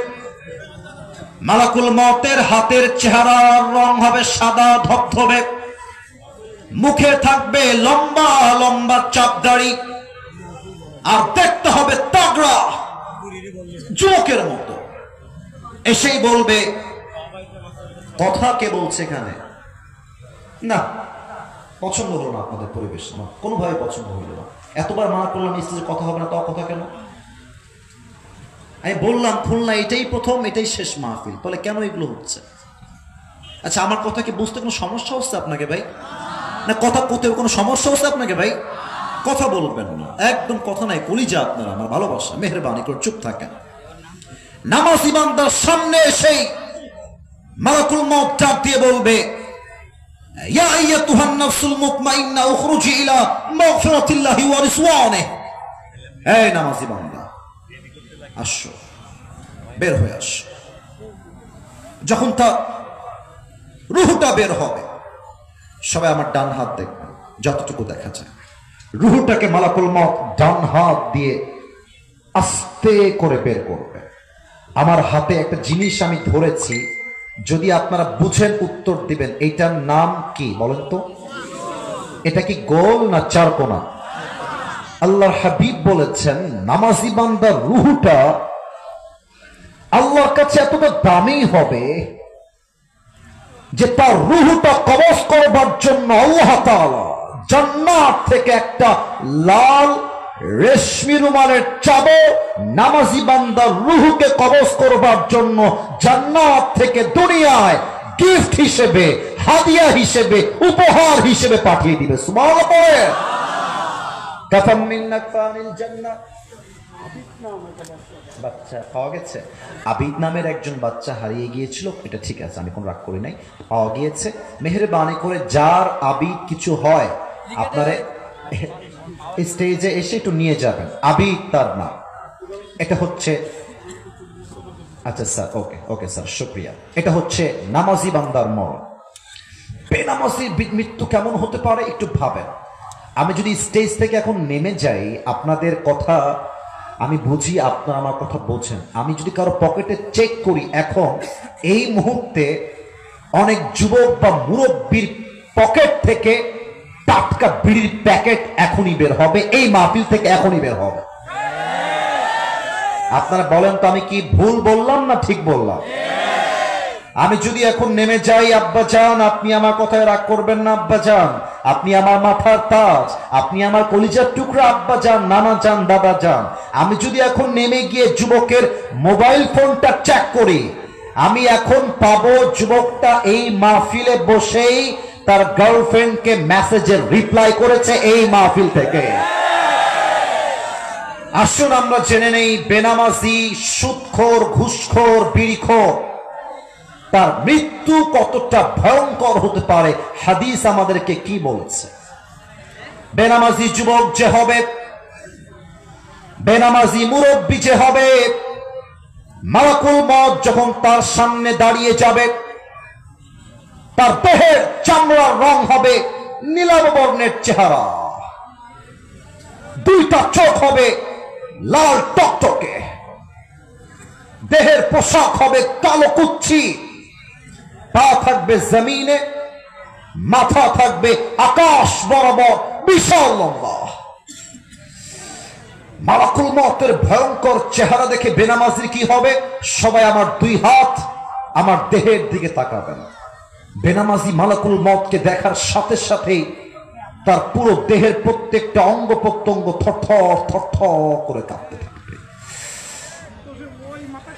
মালাকুল মউতের হাতের চেহারার রং হবে সাদা ধবধবে, মুখে থাকবে লম্বা লম্বা চাপ দাড়ি, আর দেখতে হবে তাগড়া যুবকের মতো। এসেই বলবে, কথা কে বলছে এখানে? না, পছন্দ হলো না আপনাদের পরিবেশ, না কোনোভাবে পছন্দ হইল না। এতবার মানা করলাম স্ত্রীর কথা হবে না, তো কথা কেন? আমি বললাম খুলনা এটাই প্রথম, এটাই শেষ মাহফিল, তাহলে কেন এগুলো হচ্ছে? আচ্ছা, আমার কথা কি বুঝতে কোনো সমস্যা হচ্ছে আপনাকে ভাই? না কথা কোথাও কোনো সমস্যা হচ্ছে আপনাকে ভাই? কথা বলবেন না, একদম কথা নাই, কলিজা আপনারা, আমার ভালোবাসা, মেহেরবানি করে চুপ থাকেন। নামাজি বান্দার সামনে এসেই মালাকুল মউত ডাক দিয়ে বলবে, ইয়া আইয়াতুহান নাফসুল মুতমাইন্না উখরুজি ইলা মাগফিরাতিল্লাহি ওয়া রিজওয়ানিহি। এই নামাজি বান্দা, আসো, বের হয়ে আসো। যখন তার রূহটা বের হবে, সবাই আমার ডান হাত দেখবেন, যতটুকু দেখা যায়। রূহটাকে মালাকুল মউত ডান হাত দিয়ে আস্তে করে বের করবে। আমার হাতে একটা জিনিস আমি ধরেছি, যদি আপনারা বুঝেন উত্তর দিবেন। এইটার নাম কি বলেন তো? এটা কি গোল না চারকোনা? আল্লাহর হাবিব বলেছেন, নামাজি বান্দার রূহটা আল্লাহর কাছে এতটা দামি হবে যে তার রূহটা কবজ করবার জন্য আল্লাহ তাআলা জান্নাত থেকে একটা লাল রেশমি রুমালের চাদর নামাজি বান্দার রূহকে কবজ করবার জন্য জান্নাত থেকে দুনিয়ায় গিফট হিসেবে, হাদিয়া হিসেবে, উপহার হিসেবে পাঠিয়ে দিবে। সুবহানাল্লাহ পড়ে। কাফাম মিন নাকফানিল জান্নাহ। বাচ্চা পাওয়া গেছে। আবিদ নামের একজন বাচ্চা হারিয়ে গিয়েছিল, এটা ঠিক আছে, আমি কোনো রাগ করি নাই, পাওয়া গিয়েছে। মেহেরবানি করে যার আবিদ কিছু হয় আপনারা স্টেজে এসে একটু নিয়ে যাবেন। আবিদ তার নাম। এটা হচ্ছে, আচ্ছা স্যার, ওকে ওকে স্যার, শুকরিয়া। এটা হচ্ছে নামাজি বান্দার মরণ। বেনামাজির মৃত্যু কেমন হতে পারে একটু ভাবেন। আমি যদি স্টেজ থেকে এখন নেমে যাই, আপনাদের কথা আমি বুঝি, আপনারা আমার কথা বোঝেন। আমি যদি কারো পকেটে চেক করি, এখন এই মুহূর্তে অনেক যুবক বা মুরব্বীর পকেট থেকে টাটকা বিড়ির প্যাকেট এখনই বের হবে, এই মাহফিল থেকে এখনই বের হবে। আপনারা বলেন তো আমি কি ভুল বললাম না ঠিক বললাম? আমি যদি এখন নেমে যাই, আব্বা জান আপনি আমার কথায় রাগ করবেন না, আব্বা জান আপনি আমার মাথার তাজ, আপনি আমার কলিজার টুকরা, আব্বা জান, নানা জান, দাদা জান। আমি যদি এখন নেমে গিয়ে যুবকের মোবাইল ফোনটা চেক করি, আমি এখন পাবো যুবকটা এই মাহফিলে বসেই তার গার্লফ্রেন্ডকে মেসেজের রিপ্লাই করেছে এই মাহফিল থেকে। আসুন আমরা জেনে নেই, বেনামাজি, সুদখোর, ঘুষখোর, বিড়িখোর, তার মৃত্যু কতটা ভয়ঙ্কর হতে পারে। হাদিস আমাদেরকে কি বলছে? বেনামাজি যুবক যে হবে, বেনামাজি মুরব্বী যে হবে, মালাকুল মউত যখন তার সামনে দাঁড়িয়ে যাবে, তার দেহের চামড়ার রং হবে নীলাভ বর্ণের চেহারা, 2টা চোখ হবে লাল টকটকে, দেহের পোশাক হবে কালো কুচ্ছি, পা থাকবে জমিনে, মাথা থাকবে আকাশ বরাবর বিশাল লম্বা। মালাকুল মউতের ভয়ঙ্কর চেহারা দেখে বেনামাজির কি হবে? সবাই আমার 2 হাত আমার দেহের দিকে তাকাবেন। বেনামাজি মালাকুল মউতকে দেখার সাথে সাথেই তার পুরো দেহের প্রত্যেকটা অঙ্গ প্রত্যঙ্গ থরথর থরথর করে কাঁপতে থাকবে।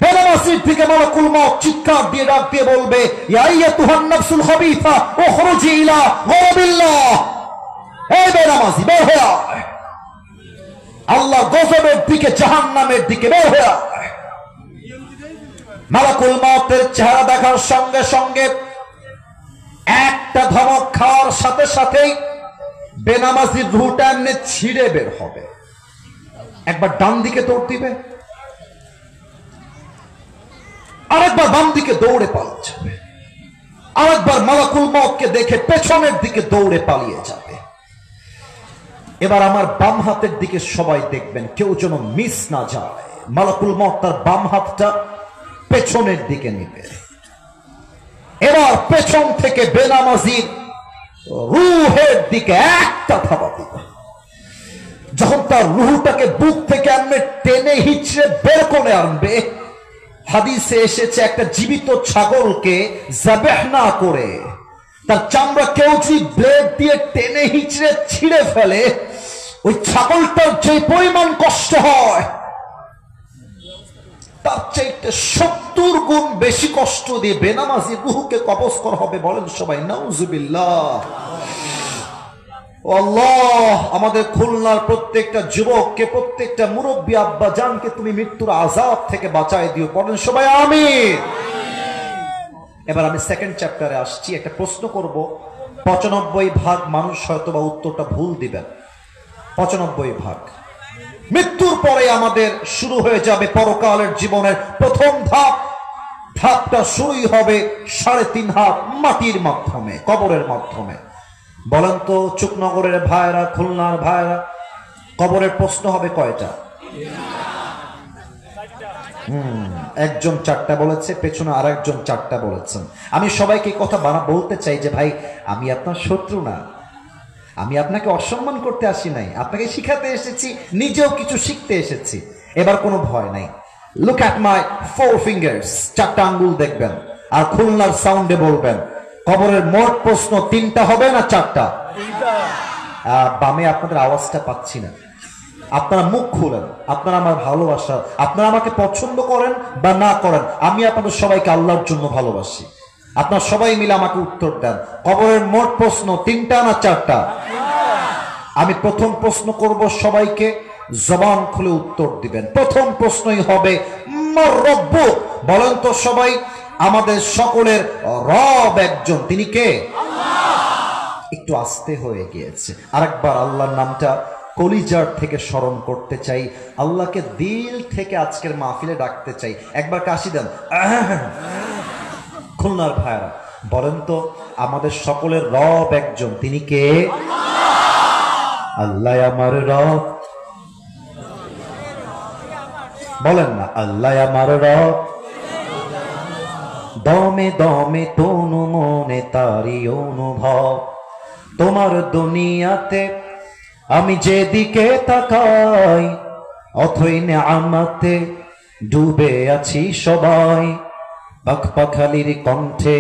বেনামাজির দিকে মালাকুল মউত চিৎকার দিয়ে ডাক দিয়ে বলবে, ইয়া আইয়াতুহান নাফসুল খাবিথা উখরুজি ইলা গাযাবিল্লাহ। এই বেনামাজি বের হয়ে আয়, আল্লাহর গজবের দিকে, জাহান্নামের দিকে বের হয়ে আয়। মালাকুল মউতের চেহারা দেখার সঙ্গে সঙ্গে একটা ধমক খাওয়ার সাথে সাথেই বেনামাজির রুহটা এমনি ছিঁড়ে বের হবে। একবার ডান দিকে দৌড় দিবে, আরেকবার বাম দিকে দৌড়ে পালিয়ে যাবে, আরেকবার মালাকুল মউতকে দেখে পেছনের দিকে দৌড়ে পালিয়ে যাবে। এবার আমার বাম হাতের দিকে সবাই দেখবেন, কেউ যেন মিস না যায়। মালাকুল মউত তার বাম হাতটা পেছনের দিকে নিবে। এবার পেছন থেকে বেনামাজির রুহের দিকে একটা থাবা দিবে। যখন তার রুহটাকে বুক থেকে আনবে, টেনে হিচড়ে বের করে আনবে, হাদিসে এসেছে একটা জীবিত ছাগলকে যাবেহ না করে তার চামড়া কেউ যদি ব্লেড দিয়ে টেনে হিচড়ে ছিঁড়ে ফেলে, ওই ছাগলটার যে পরিমাণ কষ্ট হয় তার চাইতে 70 গুণ বেশি কষ্ট দিয়ে বেনামাজি রূহকে কবজ করা হবে। বলেন সবাই নাউজুবিল্লাহ। আল্লাহ আমাদের খুলনার প্রত্যেকটা যুবককে, প্রত্যেকটা মুরব্বী আব্বা জানকে তুমি মৃত্যুর আযাব থেকে বাঁচায় দিও। বলেন সবাই আমিন। এবার আমি সেকেন্ড চ্যাপ্টারে আসছি। একটা প্রশ্ন করব, 95% মানুষ হয়তো বা উত্তরটা ভুল দিবেন। 95% মৃত্যুর পরে আমাদের শুরু হয়ে যাবে পরকালের জীবনের প্রথম ধাপ। ধাপটা শুরুই হবে 3.5 হাত মাটির মাধ্যমে, কবরের মাধ্যমে। বলেন তো চুকনগরের ভাইরা, খুলনার ভাইরা, কবরের প্রশ্ন হবে কয়টা? একজন 4টা বলেছে, পেছনে আর একজন 4টা বলেছেন। আমি সবাইকে কথা বলতে চাই যে ভাই, আমি আপনার শত্রু না, আমি আপনাকে অসম্মান করতে আসি নাই, আপনাকে শিখাতে এসেছি, নিজেও কিছু শিখতে এসেছি। এবার কোনো ভয় নাই। লুক অ্যাট মাই 4 ফিঙ্গার্স, 4টা আঙ্গুল দেখবেন আর খুলনার সাউন্ডে বলবেন কবরের মোট প্রশ্ন 3টা হবে না 4টা? বামে আপনাদের আওয়াজটা পাচ্ছি না, আপনারা মুখ খুলেন। আপনারা আমার ভালোবাসা, আপনারা আমাকে পছন্দ করেন বা না করেন, আমি আপনাদের সবাইকে আল্লাহর জন্য ভালোবাসি। আপনারা সবাই মিলে আমাকে উত্তর দেন, কবরের মোট প্রশ্ন 3টা না 4টা? আমি প্রথম প্রশ্ন করব, সবাইকে জবান খুলে উত্তর দিবেন। প্রথম প্রশ্নই হবে মার রব্বুক। বলেন তো সবাই, আমাদের সকলের রব একজন, তিনি কে? একটু আস্তে হয়ে গিয়েছে, আরেকবার আল্লাহর নামটা কলিজার থেকে স্মরণ করতে চাই, আল্লাহকে দিল থেকে আজকের মাহফিলে ডাকতে চাই। একবার কাশি দেন। খুলনার ভাইরা বলেন তো, আমাদের সকলের রব একজন, তিনি কে? আল্লাহ আমার রব। বলেন না, আল্লাহ আমার রব। দমে দমে তনু মনে তারি অনুভব, তোমার দুনিয়াতে আমি যেদিকে তাকাই, অথই নেয়ামতে ডুবে আছি সবাই। পাখপাখালির কণ্ঠে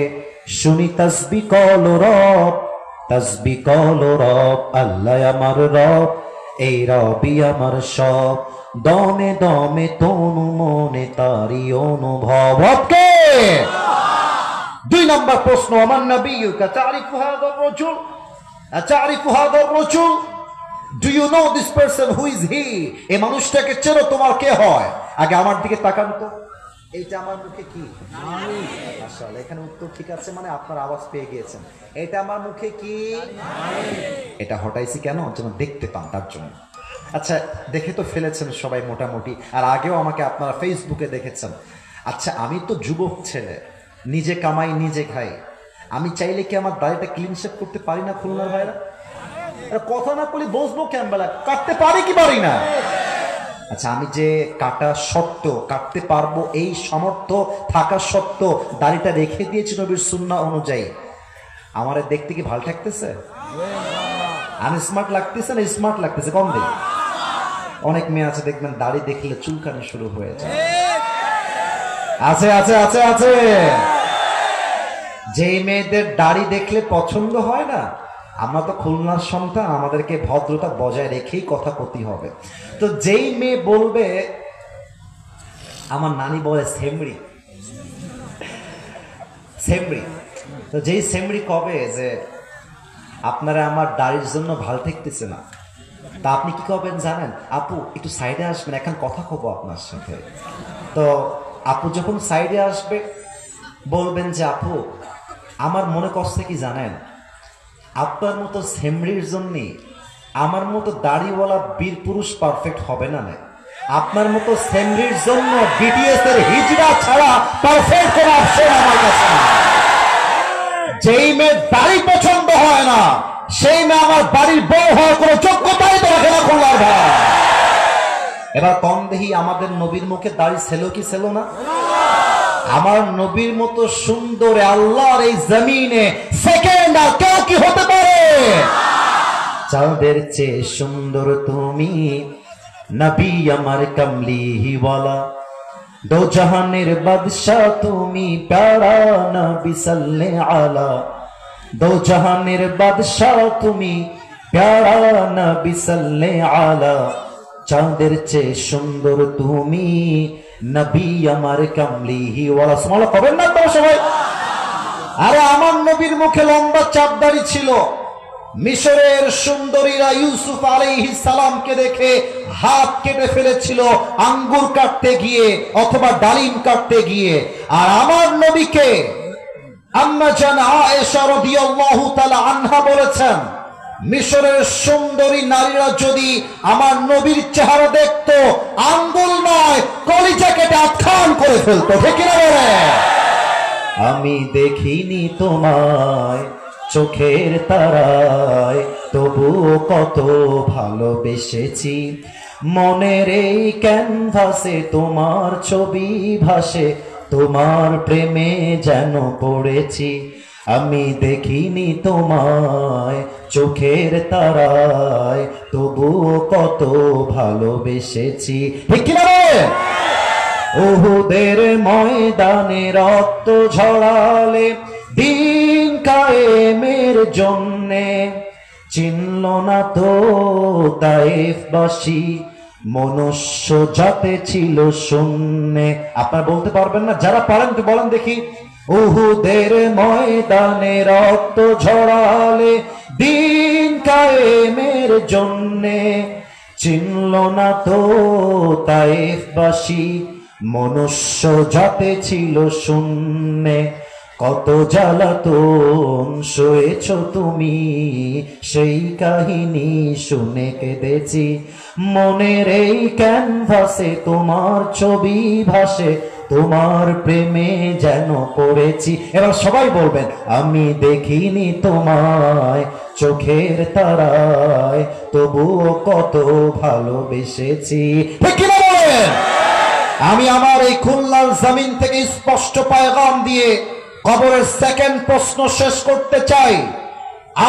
শুনি তাসবি কল রব, তাসবি কল রব। আল্লাহ আমার রব, এই রবি আমার সব। দমে দমে তনু মনে তারি অনুভব। ওকে, 2 নম্বর প্রশ্ন, আমার নবিয়ুকা তারিফু হাযার রাজুল, আতারিফু হাযার রাজুল? Do you know this person, who is he? এই মানুষটাকে চেনো, তোমার কে হয়? আগে আমার দিকে তাকান তো, এইটা আমার মুখে কি? মাশাআল্লাহ, এখানে উত্তর ঠিক আছে, মানে আপনার আওয়াজ পেয়ে গিয়েছেন। এটা আমার মুখে কি? এটা হটাইছি কেন? যেন দেখতে পান, তার জন্য। আচ্ছা, দেখে তো ফেলেছেন সবাই মোটামুটি, আর আগেও আমাকে আপনারা ফেসবুকে দেখেছেন। আচ্ছা, আমি তো যুবক ছেলে, নিজে কামাই নিজে খাই, আমি চাইলে কি আমার দাড়িটা ক্লিন শেভ করতে পারি না? খুলনার ভাইরা কথা না বলি বসবো কেন? বেলা কাটতে পারি কি পারি না? আচ্ছা, আমি যে কাটা সত্ত্বেও কাটতে পারবো এই সামর্থ্য থাকা সত্ত্বেও দাড়িটা রেখে দিয়েছি নবীর সুন্নাহ অনুযায়ী, আমার দেখতে কি ভালো লাগতেছে? আনস্মার্ট লাগতেছে না স্মার্ট লাগতেছে? কম দিন। অনেক মেয়ে আছে দেখবেন দাড়ি দেখলে চুলকানি শুরু হয়ে যায়। আছে আছে আছে আছে। যেই মেয়েদের দাড়ি দেখলে পছন্দ হয় না, আমরা তো খুলনার সন্তান, আমাদেরকে ভদ্রতা বজায় রেখেই কথা করতে হবে। তো যেই মেয়ে বলবে, আমার নানি বলে সেমরি সেমরি, তো যেই সেমরি কবে যে আপনারা আমার দাড়ির জন্য ভাল ঠেকতেছে না, তা আপনি কি করবেন জানেন? আপু একটু সাইডে আসবেন, এখন কথা কব আপনার সাথে। তো আপু যখন সাইডে আসবে বলবেন যে আপু আমার মনে করছে কি জানেন, আপনার মতো সেমরির জন্য আমার মতো দাড়িওয়ালা বীর পুরুষ পারফেক্ট হবে না। আপনার মতো সেমরির জন্য বিটিএস এর হিজড়া ছাড়া পারফেক্ট কোন অপশন আমার কাছে না। যেই মেয়ে দাড়ি পছন্দ হয় না সেই মেয়ে আমার বাড়ির বউ হওয়ার কোনো যোগ্যতাই তো রাখে না খুলনার ভাই। এবার কম দেখি আমাদের নবীর মুখে দাড়ি ছিল কি ছিল না? আমার নবীর মতো সুন্দর আল্লাহর এই জমিনে সেকেন্ড আর কেউ কি হতে পারে? চাঁদের চেয়ে সুন্দর তুমি নবী আমার কমলিওয়ালা, দো জাহানের বাদশাহ তুমি প্যারা নবী সাল্লাল্লাহু আলা, দো জাহানের বাদশাহ তুমি প্যারা নবী সাল্লাল্লাহু আলা, চাঁদের চেয়ে সুন্দর তুমি নবী আমার কমলিওয়ালা। সুবহানাল্লাহ কবেন না তো সবাই? আরে আমার নবীর মুখে লম্বা চাপ দাড়ি ছিল। মিশরের সুন্দরীরা ইউসুফ আলাইহিস সালামকে দেখে হাত কেটে ফেলেছিল আঙ্গুর কাটতে গিয়ে অথবা ডালিম কাটতে গিয়ে। আর আমার নবীকে আম্মা জান আয়েশা রাদিয়াল্লাহু তাআলা আনহা বলেছেন, মিশরের সুন্দরী নারীরা যদি আমার নবীর চেহারা দেখতো, আঙ্গুল নয় কলিজা কেটে আটখান করে ফেলতো। ঠিক না বলে? আমি দেখিনি তোমায় চোখের তারায়, তবুও কত ভালোবেসেছি, মনের এই ক্যানভাসে তোমার ছবি ভাসে, তোমার প্রেমে যেন পড়েছি। আমি দেখিনি তোমায় চোখের তারায়, তবুও কত ভালোবেসেছি। ঠিক কি না? উহুদের ময়দানে রক্ত ঝরালে দিন কায়েমের জন্যে, চিনল না তো তায়েফবাসী, মনুষ্য জাতে ছিল শূন্যে। আপনারা বলতে পারবেন না? যারা পারেন তো বলেন দেখি। উহুদের ময়দানে রক্ত ঝরালে দিন কায়েমের জন্যে, চিনল না তো তায়েফবাসী, মনুষ্য জাতে ছিল শূন্যে। কত জ্বালাতন সয়েছ তুমি, সেই কাহিনী শুনে কেঁদেছি, মনের এই ক্যানভাসে তোমার ছবি ভাসে, তোমার প্রেমে যেন পড়েছি। এবার সবাই বলবেন, আমি দেখিনি তোমায় চোখের তারায়, তবুও কত ভালোবেসেছি। ঠিক কি না বলেন? আমি আমার এই খুলনার জমিন থেকে স্পষ্ট পয়গাম দিয়ে কবরের সেকেন্ড প্রশ্ন শেষ করতে চাই।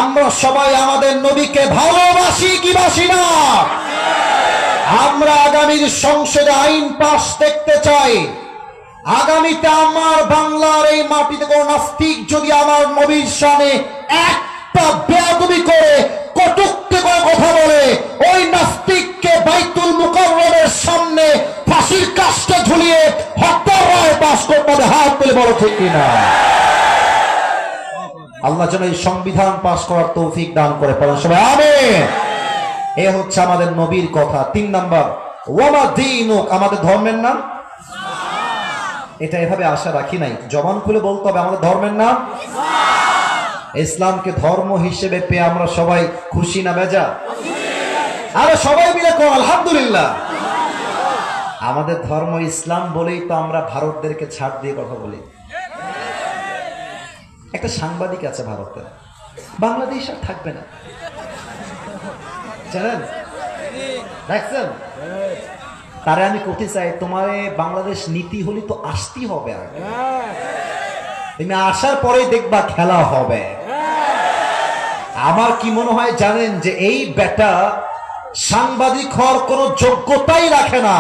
আমরা সবাই আমাদের নবীকে ভালোবাসি কি বাসি না? আমরা আগামীর সংসদে আইন পাস দেখতে চাই। আগামীতে আমার বাংলার এই মাটিতে কোন নাস্তিক যদি আমার নবীর শানে একটা বেয়াদবি করে কটূক্তি করে কথা বলে, ওই নাস্তিককে বাইতুল মুকাররমের সামনে ফাঁসির কাস্টে ঝুলিয়ে হত্যার রায় পাস করতে হবে। হাত তুলে বলো ঠিক কিনা? আল্লাহ যেন এই সংবিধান পাস করার তৌফিক দান করে, পড়েন সবাই আমিন। এ হচ্ছে আমাদের নবীর কথা। 3 নাম্বার, ওয়ামা দীনুক, আমাদের ধর্মের নাম। এটা এভাবে আশা রাখি নাই, জবান খুলে বলতে হবে আমাদের ধর্মের নাম ইসলামকে ধর্ম হিসেবে পেয়ে আমরা সবাই খুশি না বেজা? আরে সবাই মিলে কোন আলহামদুলিল্লাহ। আমাদের ধর্ম ইসলাম বলেই তো আমরা ভারতদেরকে ছাড় দিয়ে কথা বলি। একটা সাংবাদিক আছে ভারতে, বাংলাদেশ আর থাকবে না, জানেন? দেখছেন? তারে আমি করতে চাই, তোমার বাংলাদেশ নীতি হলে তো আসতেই হবে, আগে তুমি আসার পরেই দেখবা খেলা হবে। আমার কি মনে হয় জানেন, যে এই বেটা সাংবাদিক হওয়ার কোন যোগ্যতাই রাখে না।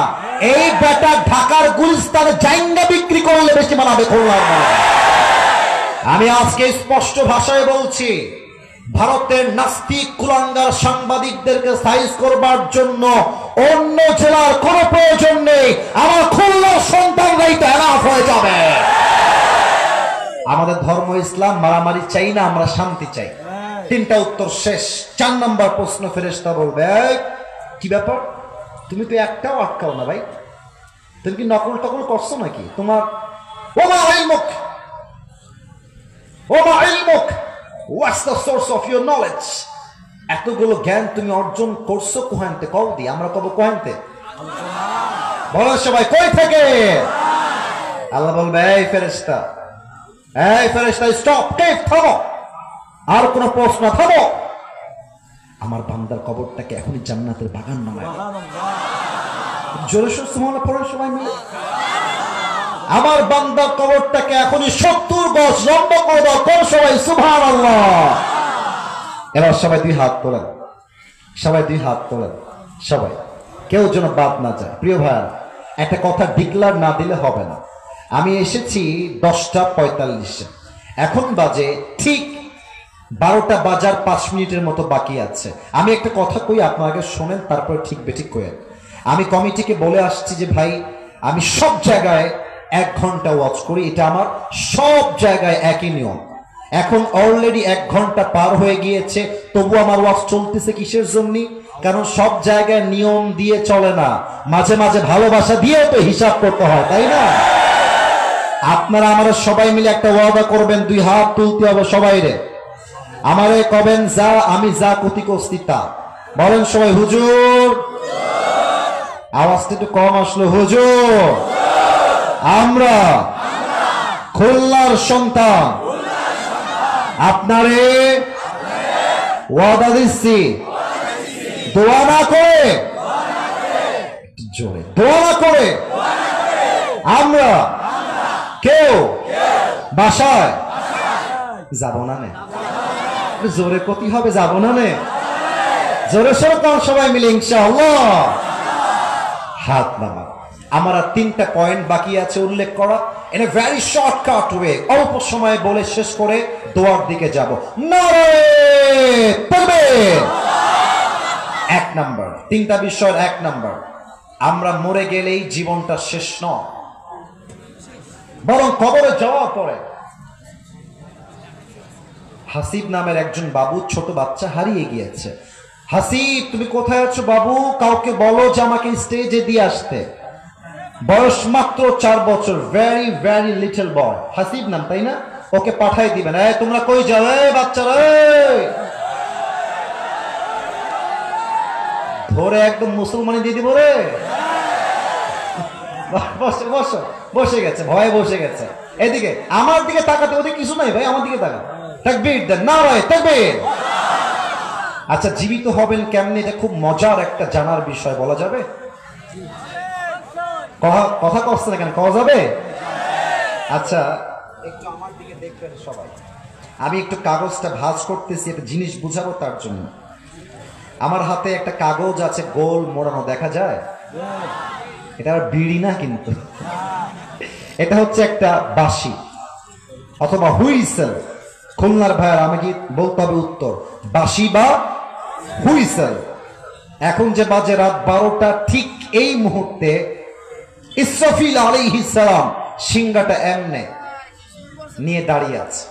এই বেটা ঢাকার গুলিস্তানে জাইঙ্গা বিক্রি করলে বেশি মানাবে খুলনার। আমি আজকে স্পষ্ট ভাষায় বলছি, ভারতের নাস্তিক কুলাঙ্গার সাংবাদিকদেরকে সাইজ করবার জন্য অন্য জেলার কোনো প্রয়োজন নেই। আমার খুলনার সন্তানরাই তো এনাফ হয়ে যাবে। আমাদের ধর্ম ইসলাম, মারামারি চাই না, আমরা শান্তি চাই। তিনটা উত্তর শেষ। 4 নম্বর প্রশ্ন ফেরেশতা বলবে, কি ব্যাপার, তুমি তো একটাও আটকাও না ভাই, তুমি কি নকল টকল করছো নাকি? তোমার ওমা ইলমুক, ওমা ইলমুক, what's the source of your knowledge? এতগুলো জ্ঞান তুমি অর্জন করছো কোহানতে? কও দি, আমরা কব কোহানতে। বলো সবাই, কই থেকে? আল্লাহ বলবে, এই ফেরেশতা, এই ফেরেশতা, স্টপ, কেফ, থামো, আর কোন প্রশ্ন, থামো। আমার বান্দার কবরটাকে এখনই জান্নাতের বাগান বানায়। জোরে সুবহানাল্লাহ পড়ে সবাই মিলে। আমার বান্দার কবরটাকে এখনই 70 গজ লম্বা করে দাও। কোন সবাই সুবহানাল্লাহ। এবার সবাই 2 হাত তোলেন, সবাই 2 হাত তোলেন, সবাই, কেউ যেন বাদ না যায়। প্রিয় ভাইয়া, একটা কথা ডিক্লার না দিলে হবে না। আমি এসেছি 10টা 45-এ, এখন বাজে ঠিক 12টা বাজার 5 মিনিটের মতো বাকি আছে। আমি একটা কথা কই, আপনাকে শোনেন, তারপরে ঠিক বেঠিক করেন। আমি কমিটিকে বলে আসছি যে ভাই, আমি সব জায়গায় 1 ঘন্টা ওয়াচ করি, এটা আমার সব জায়গায় একই নিয়ম। এখন অলরেডি 1 ঘন্টা পার হয়ে গিয়েছে, তবু আমার ওয়াচ চলতেছে কিসের জন্য? কারণ সব জায়গায় নিয়ম দিয়ে চলে না, মাঝে মাঝে ভালোবাসা দিয়ে তো হিসাব করতে হয়, তাই না? আপনারা আমরা সবাই মিলে একটা ওয়াদা করবেন, 2 হাত তুলতে হবে সবাই রে। আমারে কবেন যা, আমি যা কতি কস্তি তা। বলেন সবাই, হুজুর। আওয়াজটা একটু কম আসলো, হুজুর। আমরা খুলনার সন্তান, আপনারে ওয়াদা দিচ্ছি, দোয়া না করে, জোরে দোয়া না করে, আমরা কেউ বাসায় যাব না। নে জোরে কতি হবে, যাব না নে, জোরে সরে কম সবাই মিলে ইনশাআল্লাহ। হাত নামা। আমার 3টা পয়েন্ট বাকি আছে উল্লেখ করা, in a very shortcut way, অল্প সময়ে বলে শেষ করে দোয়ার দিকে যাব। নারে তাকবীর। 1 নাম্বার, 3টা বিষয়ের 1 নাম্বার, আমরা মরে গেলেই জীবনটা শেষ নয়, বরং কবরে যাওয়ার পরে হাসিব নামের একজন বাবু, ছোট বাচ্চা হারিয়ে গিয়েছে। হাসিব, তুমি কোথায় আছো বাবু? কাউকে বলো যে আমাকে স্টেজে দিয়ে আসতে। বয়স মাত্র 4 বছর, very very little boy. Hasib নাম, তাই না? ওকে পাঠাই দিবেন। এই তোমরা কই যাও? এই বাচ্চারা, ধরে একদম মুসলমানি দিয়ে দিব রে। বসে বসো, বসে গেছে, ভয়ে বসে গেছে। এদিকে আমার দিকে তাকাতে, ওদিকে কিছু নাই ভাই, আমার দিকে তাকা। তাকবীর দেন, নারে তাকবীর। আচ্ছা, জীবিত হবেন কেমনে, এটা খুব মজার একটা জানার বিষয়, বলা যাবে? কথা কষ্ট না কেন, কওয়া যাবে? আচ্ছা, একটু আমার দিকে দেখবেন সবাই। আমি একটু কাগজটা ভাঁজ করতেছি, একটা জিনিস বুঝাবো তার জন্য। আমার হাতে একটা কাগজ আছে, গোল মোড়ানো, দেখা যায়? এটা আর বিড়ি না কিন্তু, এটা হচ্ছে একটা বাঁশি অথবা হুইসেল। খুলনার ভাইয়ার আমি কি বলতে হবে উত্তর, বাঁশি বা হুইসেল। এখন যে বাজে রাত 12টা, ঠিক এই মুহূর্তে ইসরাফিল আলাইহিস সালাম সিংহাটা এমনে নিয়ে দাঁড়িয়ে আছে।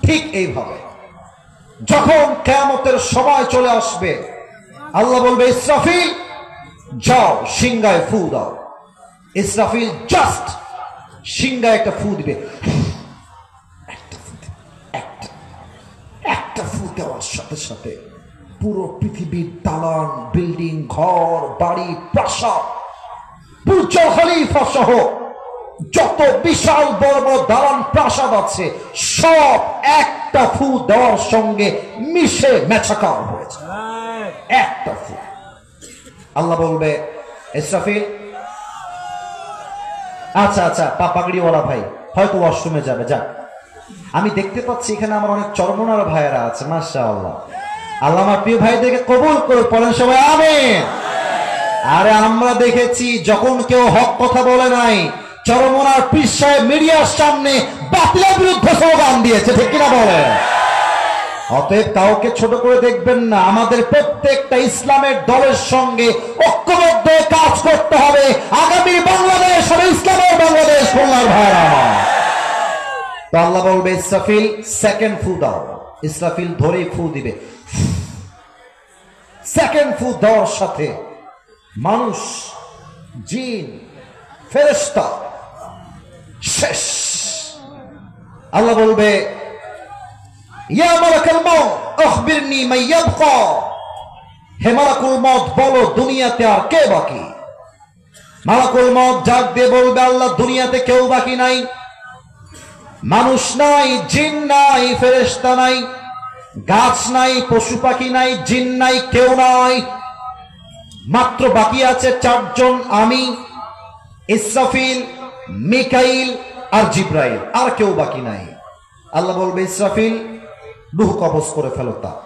ঠিক এইভাবে যখন কিয়ামতের সময় চলে আসবে, আল্লাহ বলবে, ইসরাফিল যাও সিংহায় ফু দাও। ইসরাফিল জাস্ট সিংহায় একটা ফু দিবে। একটা ফু দেওয়ার সাথে সাথে পুরো পৃথিবীর দালান, বিল্ডিং, ঘর বাড়ি, প্রাসাদ, বুর্জ খলিফা সহ যত বিশাল বড় বড় দালান প্রাসাদ আছে, সব একটা ফু দেওয়ার সঙ্গে মিশে মেছাকার হয়েছে। একটা ফু। আল্লাহ বলবে, ইসরাফিল, আচ্ছা আচ্ছা, পাগড়িওয়ালা ভাই হয়তো ওয়াশরুমে যাবে, যাক। আমি দেখতে পাচ্ছি এখানে আমার অনেক চরমনার ভাইয়েরা আছে, মাশাআল্লাহ। আল্লাহ আমার প্রিয় ভাইদেরকে কবুল করে, পড়েন সবাই আমিন। আরে আমরা দেখেছি যখন কেউ হক কথা বলে নাই, চরমনার পীর সাহেব মিডিয়ার সামনে বাতিলের বিরুদ্ধে স্লোগান দিয়েছে, ঠিক কিনা বলে? অতএব কাউকে ছোট করে দেখবেন না, আমাদের প্রত্যেকটা ইসলামের দলের সঙ্গে ঐক্যবদ্ধ কাজ করতে হবে। আগামী বাংলাদেশ হবে ইসলামের বাংলাদেশ। খুলনার ভাইরা আমার, তো আল্লাহ বলবে ইসরাফিল সেকেন্ড ফু দাও। ইসরাফিল ধরেই ফু দিবে। সেকেন্ড ফু দেওয়ার সাথে মানুষ, জিন, ফেরেশতা শেষ। আল্লাহ বলবে ইয়া মালাকুল মউত আখবিরনি মান ইয়াবকা, হে মালাকুল মউত বলো দুনিয়াতে আর কে বাকি? মালাকুল মউত ডাক দিয়ে বলবে আল্লাহ দুনিয়াতে কেউ বাকি নাই, মানুষ নাই, জিন নাই, ফেরেশতা নাই, গাছ নাই, পশু পাখি নাই, জিন নাই, কেউ নাই, মাত্র বাকি আছে চারজন, আমি, ইসরাফিল, মিকাইল আর জিব্রাইল, আর কেউ বাকি নাই। আল্লাহ বলবে ইসরাফিল রূহ কবজ করে ফেলো তার,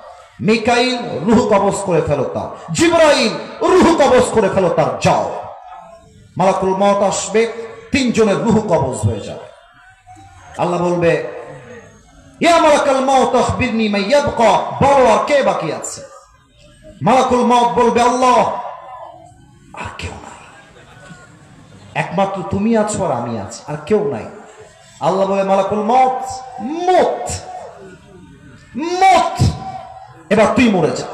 মিকাইল রূহ কবজ করে ফেলো তার, জিব্রাইল রূহ কবজ করে ফেলো তার, যাও। মালাকুল মউত আসবে, তিনজনের রূহ কবজ হয়ে যাবে। আল্লাহ বলবে ইয়া মালাকুল মউত আখবিরনি মান ইয়াবকা, বলো আর কে বাকি আছে? মালাকুল মউত বলবে আল্লাহ আর কেউ নাই, একমাত্র তুমি আছো আর আমি আছি, আর কেউ নাই। আল্লাহ বলে মালাকুল মউত মুত, মুত, এবার তুই মরে যা।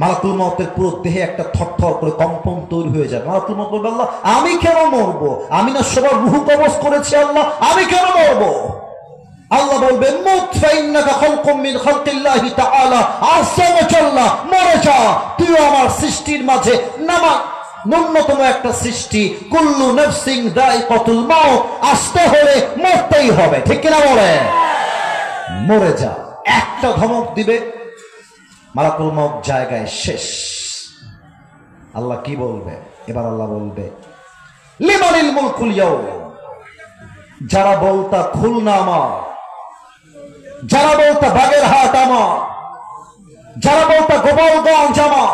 মালাকুল মউতের পুরো দেহে একটা থরথর করে কম্পন তৈরি হয়ে যায়। মালাকুল মউত বলবে আল্লাহ আমি কেন মরবো? আমি না সবার রূহ কবজ করেছি, আল্লাহ আমি কেন মরবো? আল্লাহ বলবে মুত ফাইন্নাকা খালকুম মিন খালকিল্লাহি তাআলা, আসামাচাল্লাহ, মরে যা, তুই আমার সৃষ্টির মাঝে নামা ন্যূনতম একটা সৃষ্টি। কুল্লু নাফসিন যায়িকাতুল মাউত, আসতে হলে মরতেই হবে, ঠিক কিনা বলে? মরে যা। একটা ধমক দিবে, মালাকুল মউত জায়গায় শেষ। আল্লাহ কি বলবে এবার? আল্লাহ বলবে লিমানিল মুলকুল ইয়াউম, যারা বলতা খুলনা আমার, যারা বলতা বাগেরহাট আমার, যারা বলতা গোপালগঞ্জ আমার,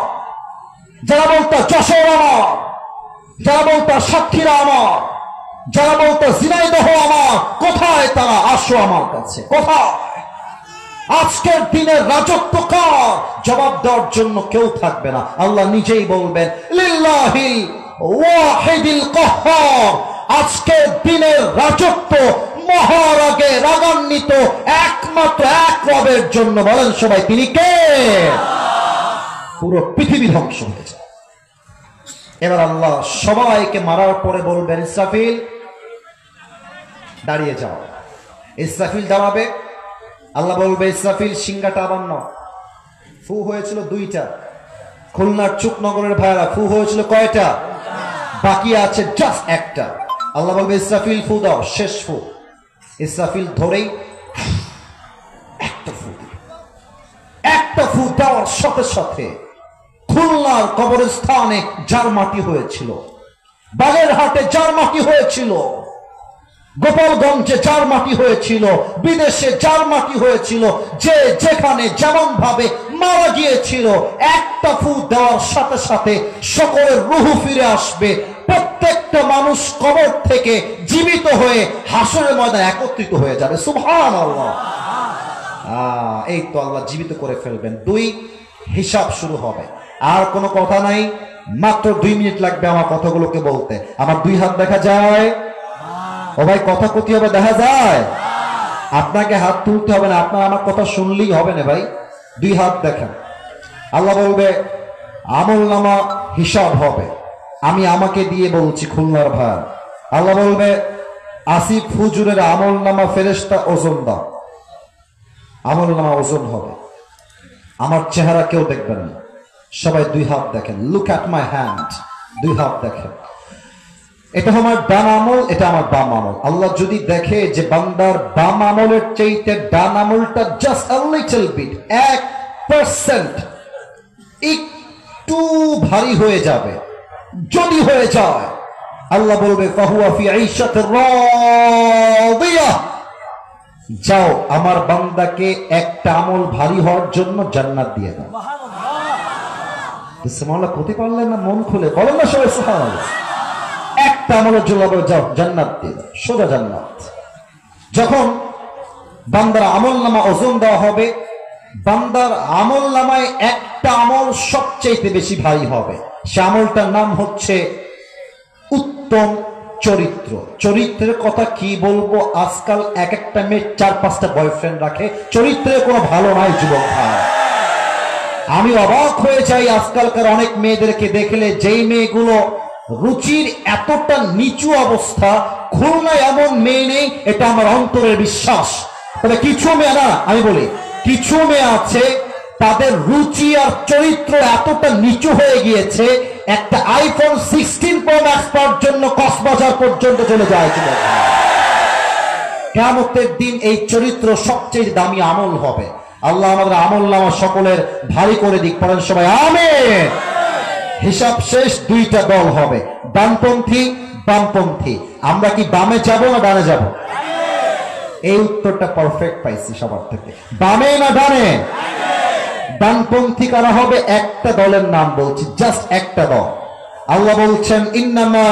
যারা বলতা যশোর আমার, যারা বলতা সাতক্ষীরা আমার, যারা বলতা ঝিনাইদহ আমার, কোথায় তারা? আসো আমার কাছে। কোথায়? আজকের দিনের রাজত্ব কার? জবাব দেওয়ার জন্য কেউ থাকবে না। আল্লাহ নিজেই বলবেন লিল্লাহিল ওয়াহিদিল কাহ্হার, আজকের দিনের রাজত্ব মহারাগে রাগান্বিত একমাত্র এক রবের জন্য। বলেন সবাই তিনি কে? পুরো পৃথিবী ধ্বংস হয়ে যায়। এবার আল্লাহ সবাইকে মারার পরে বলবেন ইসরাফিল দাঁড়িয়ে যাও। ইসরাফিল দাঁড়াবে। আল্লাহ বলবে ইসরাফিল সিংহাটা আবার নাও। ফু হয়েছিল দুইটা। খুলনার চুকনগরের ভাইরা ফু হয়েছিল কয়টা? বাকি আছে জাস্ট একটা। আল্লাহ বলবে ইসরাফিল ফু দাও, শেষ ফু। ইসরাফিল ধরেই একটা ফু, একটা ফু দেওয়ার সাথে সাথে খুলনার কবরস্থানে যার মাটি হয়েছিল, বাগেরহাটে যার মাটি হয়েছিল, গোপালগঞ্জে যার মাটি হয়েছিল, বিদেশে যার মাটি হয়েছিল, যে যেখানে যেমন ভাবে মারা গিয়েছিল, একটা ফু দেওয়ার সাথে সাথে সকলের রূহ ফিরে আসবে। প্রত্যেকটা মানুষ কবর থেকে জীবিত হয়ে হাসরের ময়দানে একত্রিত হয়ে যাবে। সুবহানাল্লাহ। এই তো আল্লাহ জীবিত করে ফেলবেন। দুই, হিসাব শুরু হবে। আর কোনো কথা নাই, মাত্র 2 মিনিট লাগবে আমার কথাগুলোকে বলতে। আমার 2 হাত দেখা যায়? ও ভাই কথা কতি হবে, দেখা যায়? আপনাকে হাত তুলতে হবে না, আপনার আমার কথা শুনলেই হবে না ভাই। 2 হাত দেখেন। আল্লাহ বলবে আমল নামা হিসাব হবে। আমি আমাকে দিয়ে বলছি খুলনার ভাই। আল্লাহ বলবে আসিফ হুজুরের আমল নামা ফেরেশতা ওজন দাও। আমল নামা ওজন হবে। আমার চেহারা কেউ দেখবেন না, সবাই 2 হাত দেখেন। Look at my hand. 2 হাত দেখেন। এটা আমার ডান আমল, এটা আমার বাম আমল। আল্লাহ যদি দেখে যে বান্দার বাম আমলের চাইতে ডান আমলটা জাস্ট আ লিটল বিট, 1% একটু ভারী হয়ে যাবে, যদি হয়ে যায় আল্লাহ বলবে ফাহুয়া ফি আইশাতির রাদিয়াহ, যাও আমার বান্দাকে একটা আমল ভারী হওয়ার জন্য জান্নাত দিয়ে দাও। সুবহানাল্লাহ। করতে পারলেন না? মন খুলে বলেন না সবাই সুবহানাল্লাহ। একটা আমলের জন্য যাও জান্নাত দিয়ে দাও, সোজা জান্নাত। যখন বান্দার আমলনামা ওজন দেওয়া হবে, বান্দার আমলনামায় একটা আমল সবচেয়ে বেশি ভারী হবে। সে আমলটার নাম হচ্ছে উত্তম চরিত্র। চরিত্রের কথা কি বলবো, আজকাল এক একটা মেয়ে 4-5টা বয়ফ্রেন্ড রাখে, চরিত্রে কোনো ভালো নাই যুবক ভাই। আমি অবাক হয়ে যাই আজকালকার অনেক মেয়েদেরকে দেখলে, যেই মেয়েগুলো রুচির এতটা নিচু অবস্থা, খুলনায় এমন মেয়ে নেই, এটা আমার অন্তরের বিশ্বাস। তবে কিছু মেয়ে না, আমি বলি কিছু মেয়ে আছে তাদের রুচি আর চরিত্র এতটা নিচু হয়ে গিয়েছে, একটা আইফোন 16 প্রো ম্যাক্স পাওয়ার জন্য কক্সবাজার পর্যন্ত চলে যায়। কিয়ামতের দিন এই চরিত্র সবচেয়ে দামি আমল হবে। আল্লাহ আমাদের আমলনামা সকলের ভারী করে দিক, পড়েন সবাই আমিন। হিসাব শেষ, দুইটা দল হবে, ডানপন্থী বামপন্থী। আমরা কি বামে যাব না ডানে যাব? এই উত্তরটা পারফেক্ট পাইছি সবার থেকে, বামে না ডানে? ডানপন্থী কারা হবে? একটা দলের নাম বলছি, জাস্ট একটা দল। আল্লাহ বলছেন ইন্নামা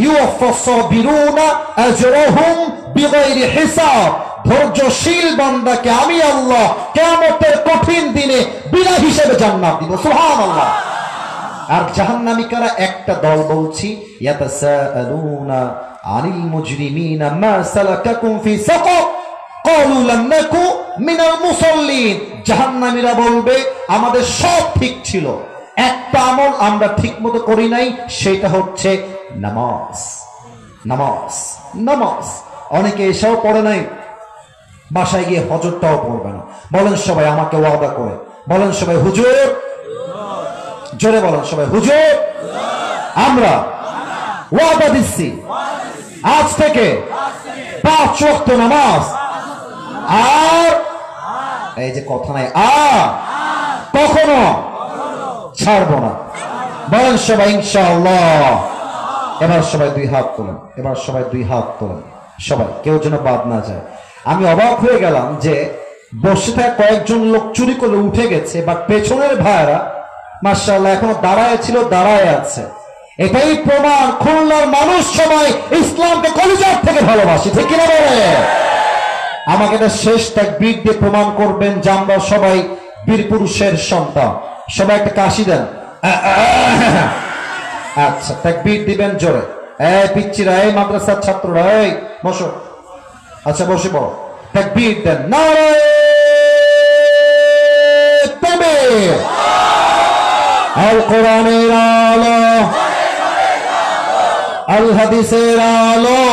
ইউওয়াফাস সাবিরুনা আজরাহুম বিগাইরি হিসাব। ধৈর্যশীল বান্দাকে আমি আল্লাহ কিয়ামতের কঠিন দিনে বিনা হিসেবে জান্নাত দিব। সুবহানাল্লাহ। আর জাহান্নামী কারা? একটা দল বলছি, ইয়াতাসাআলুনা আনিল মুজরিমিনা মা সালাকাকুম ফি সাকার ক্বালু লাম নাকু মিনাল মুসাল্লিন। জাহান্নামীরা বলবে আমাদের সব ঠিক ছিল, একটা আমল আমরা ঠিকমতো করি নাই, সেটা হচ্ছে নামাজ। নামাজ নামাজ অনেকে এসেও পড়ে নাই, বাসায় গিয়ে হজরটাও পড়বে না। বলেন সবাই আমাকে ওয়াদা করে, বলেন সবাই হুজুর, জোরে বলেন সবাই হুজুর, আমরা ওয়াদা দিচ্ছি আজ থেকে 5 ওয়াক্ত নামাজ, আর এই যে কথা নাই, আর কখনো ছাড়বো না। বলেন সবাই ইনশাআল্লাহ। এবার সবাই 2 হাত তোলেন, এবার সবাই 2 হাত তোলেন, সবাই, কেউ যেন বাদ না যায়। আমি অবাক হয়ে গেলাম যে বসে থাকা কয়েকজন লোক চুরি করে উঠে গেছে, বাট পেছনের ভাইরা মাশাআল্লাহ এখনো দাঁড়ায় ছিল, দাঁড়ায় আছে। এটাই প্রমাণ খুলনার মানুষ সবাই ইসলামকে কলিজার থেকে ভালোবাসে, ঠিক কিনা বলে? আমাকে এটা শেষ তাকবীর দিয়ে প্রমাণ করবেন যে আমরা সবাই বীর পুরুষের সন্তান। সবাই একটা কাশি দেন। আচ্ছা, তাকবীর দিবেন জোরে। এই পিচ্চিরা, এই মাদ্রাসার ছাত্ররা, এই বসো। আচ্ছা বসে পড়ো, তাকবীর দেন। নারে তাকবীর। আল কোরআনের আলো, আল হাদিসের আলো,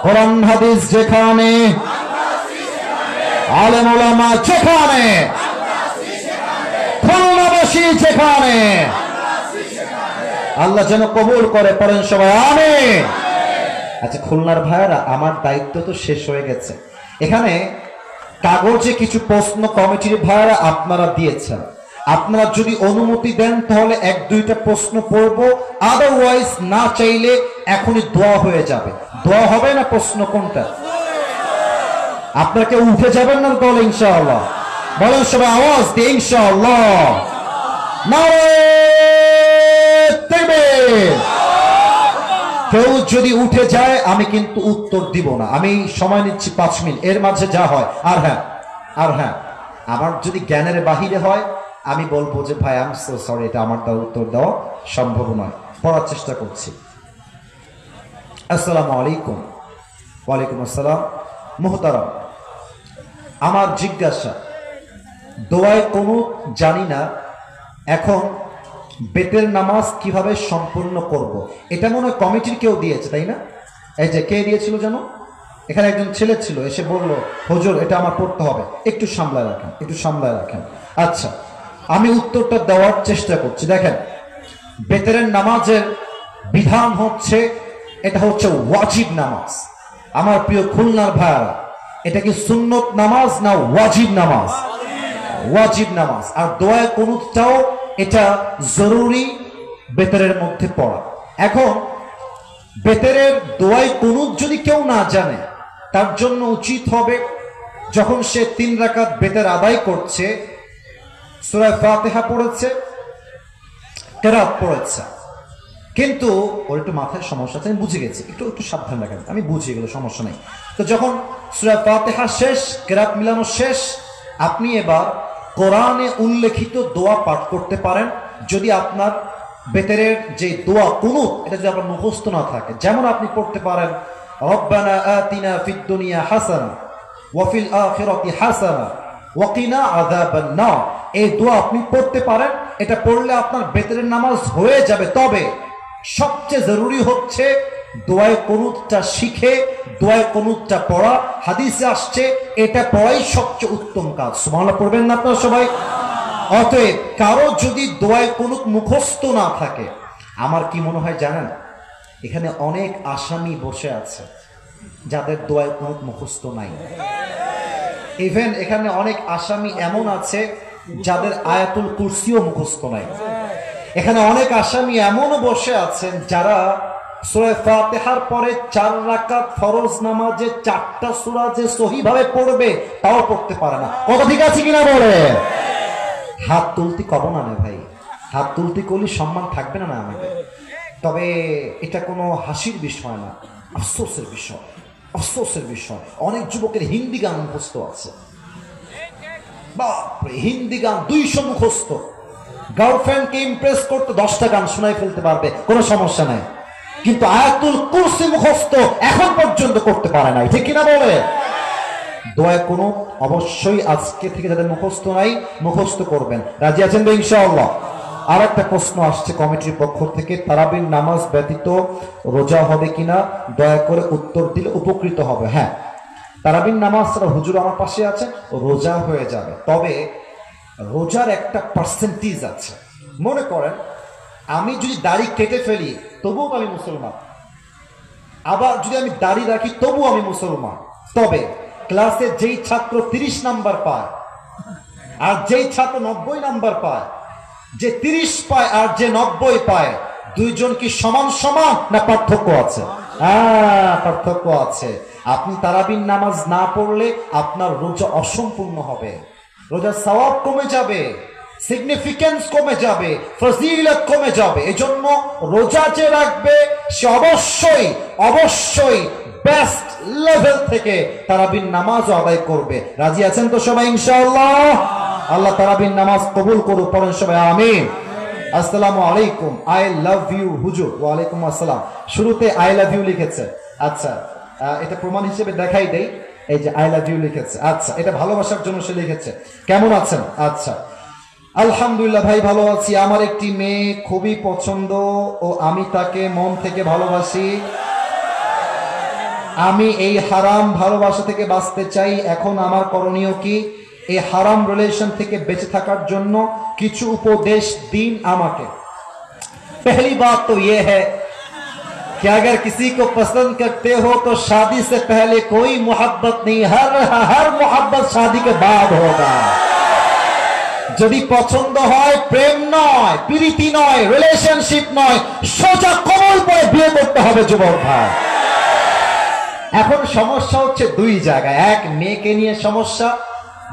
কোরআন হাদিস যেখানে, আলেম ওলামা যেখানে, খুলনাবাসী যেখানে, আল্লাহ যেন কবুল করে, পড়েন সবাই আমিন। আচ্ছা খুলনার ভাইয়েরা, আমার দায়িত্ব তো শেষ হয়ে গেছে। এখানে কাগজে কিছু প্রশ্ন কমিটির ভাইয়েরা আপনারা দিয়েছেন, আপনারা যদি অনুমতি দেন তাহলে 1-2টা প্রশ্ন পড়ব, আদারওয়াইজ না চাইলে এখনই দোয়া হয়ে যাবে। দোয়া হবে না? প্রশ্ন কোনটা? আপনারা কেউ উঠে যাবেন না তাহলে ইনশাআল্লাহ? বলেন সবাই আওয়াজ দিয়ে ইনশাআল্লাহ। নারে তাকবীর। কেউ যদি উঠে যায় আমি কিন্তু উত্তর দিব না, আমি সময় নিচ্ছি 5 মিনিট, এর মাঝে যা হয়। আর হ্যাঁ আমার যদি জ্ঞানের বাহিরে হয় আমি বলবো যে ভাই আই এম সো সরি, এটা আমার দ্বারা উত্তর দেওয়া সম্ভব নয়, পড়ার চেষ্টা করছি। আসসালামু আলাইকুম। ওয়ালাইকুম আসসালাম। মুহতারাম, আমার জিজ্ঞাসা, দোয়ায় কুনুত জানি না, এখন বেতের নামাজ কিভাবে সম্পূর্ণ করব? এটা মনে হয় কমিটির কেউ দিয়েছে, তাই না? এই যে কে দিয়েছিল জানো? এখানে একজন ছেলে ছিল, এসে বলল হুজুর এটা আমার পড়তে হবে, একটু সামলায় রাখেন, একটু সামলায় রাখেন। আচ্ছা, আমি উত্তরটা দেওয়ার চেষ্টা করছি। দেখেন, বেতের নামাজের বিধান হচ্ছে, এটা হচ্ছে ওয়াজিব নামাজ। আমার প্রিয় খুলনার ভাইরা, এটা কি সুন্নত নামাজ না ওয়াজিব নামাজ? ওয়াজিব নামাজ। আর দোয়ায় কুনুতটাও এটা জরুরি বেতের মধ্যে পড়া। এখন বেতের দোয়ায় কুনুত যদি কেউ না জানে, তার জন্য উচিত হবে যখন সে 3 রাকাত বেতের আদায় করছে, সূরা ফাতিহা পড়েছে, কেরাত পড়েছে, কিন্তু ওর একটু মাথায় সমস্যা আছে, আমি বুঝে গেছি, একটু একটু সাবধান রাখেন, আমি বুঝে গেল, সমস্যা নেই। তো যখন সূরা ফাতিহা শেষ, কেরাত মিলানো শেষ, আপনি এবার কোরআনে উল্লেখিত দোয়া পাঠ করতে পারেন। যদি আপনার বেতেরের যে দোয়া কুনুত, এটা যদি আপনার মুখস্থ না থাকে, যেমন আপনি পড়তে পারেন রব্বানা আতিনা ফিদ দুনিয়া হাসানা ওয়া ফিল আখিরাতি হাসানা ওয়া কিনা আযাবান নার, এই দোয়া আপনি পড়তে পারেন। এটা পড়লে আপনার বেতেরের নামাজ হয়ে যাবে। তবে সবচেয়ে জরুরি হচ্ছে দোয়ায়ে কুনুতটা শিখে দোয়ায়ে কুনুতটা পড়া। হাদিসে আসছে এটা পড়াই সবচেয়ে উত্তম কাজ। সুবহানাল্লাহ পড়বেন না আপনারা সবাই? অতএব কারো যদি দোয়ায়ে কুনুত মুখস্থ না থাকে, আমার কি মনে হয় জানেন, এখানে অনেক আসামি বসে আছে যাদের দোয়ায়ে কুনুত মুখস্থ নাই। ইভেন এখানে অনেক আসামি এমন আছে যাদের আয়াতুল কুরসিও মুখস্থ নাই। এখানে অনেক আসামি এমনও বসে আছেন যারা সূরা ফাতিহার পরে 4 রাকাত ফরজ নামাজে 4টা সূরা যে সহিভাবে পড়বে তাও পড়তে পারে না। কথা ঠিক আছে কিনা বলে? হাত তুলতে কব না ভাই, হাত তুলতে করলে সম্মান থাকবে না আমাদের। তবে এটা কোনো হাসির বিষয় না, আফসোসের বিষয়, আফসোসের বিষয়। অনেক যুবকের হিন্দি গান মুখস্থ আছে, বাপরে হিন্দি গান 200 মুখস্থ। গার্লফ্রেন্ডকে ইমপ্রেস করতে 10টা গান শোনাই ফেলতে পারবে, কোনো সমস্যা নাই। কিন্তু আয়াতুল কুরসি মুখস্থ এখন পর্যন্ত করতে পারে নাই, ঠিক কিনা বলে? দোয়া কোনো অবশ্যই আজকে থেকে যাদের মুখস্থ নাই মুখস্থ করবেন। রাজি আছেন তো ইনশাআল্লাহ? আর একটা প্রশ্ন আসছে কমিটির পক্ষ থেকে, তারাবির নামাজ ব্যতীত রোজা হবে কিনা, দয়া করে উত্তর দিলে উপকৃত হবে। হ্যাঁ, তারাবির নামাজ ছাড়া হুজুর আমার পাশে আছে, রোজা হয়ে যাবে। তবে রোজার একটা পার্সেন্টেজ আছে। মনে করেন আমি যদি দাড়ি কেটে ফেলি তবুও আমি মুসলমান, আবার যদি আমি দাড়ি রাখি তবুও আমি মুসলমান। তবে ক্লাসে যেই ছাত্র 30 নাম্বার পায় আর যেই ছাত্র 90 নাম্বার পায়, যে 30 পায় আর যে 90 পায়, দুইজন কি সমান সমান না পার্থক্য আছে? পার্থক্য আছে। আপনি তারাবির নামাজ না পড়লে আপনার রোজা অসম্পূর্ণ হবে, রোজার সওয়াব কমে যাবে, সিগনিফিকেন্স কমে যাবে, ফজিলত কমে যাবে। এজন্য রোজা যে রাখবে সে অবশ্যই অবশ্যই বেস্ট লেভেল থেকে তারাবির নামাজ আদায় করবে। রাজি আছেন তো সবাই ইনশাআল্লাহ? আল্লাহ তারাবির নামাজ কবুল করুক, পড়েন সবাই আমিন। আসসালামু আলাইকুম, আই লাভ ইউ হুজুর। ওয়া আলাইকুম আসসালাম। শুরুতে আই লাভ ইউ লিখেছে, আচ্ছা এটা প্রমাণ হিসেবে দেখাই দেই, এই যে আই লাভ ইউ লিখেছে। আচ্ছা এটা ভালোবাসার জন্য সে লিখেছে। কেমন আছেন? আচ্ছা আলহামদুলিল্লাহ ভাই ভালো আছি। আমার একটি মেয়ে খুবই পছন্দ ও আমি তাকে মন থেকে ভালোবাসি। আমি এই হারাম ভালোবাসা থেকে বাঁচতে চাই, এখন আমার করণীয় কি? এই হারাম রিলেশন থেকে বেঁচে থাকার জন্য কিছু উপদেশ দিন আমাকে। पहली बात तो ये है कि अगर किसी को पसंद करते हो तो शादी से पहले कोई मोहब्बत नहीं, हर मोहब्बत शादी के बाद होगा। যদি পছন্দ হয় প্রেম নয়, প্রীতি নয়, রিলেশনশিপ নয়, সোজা কবল পরে বিয়ে করতে হবে যুবক ভাই। এখন সমস্যা হচ্ছে দুই জায়গায়, এক মেয়েকে নিয়ে সমস্যা,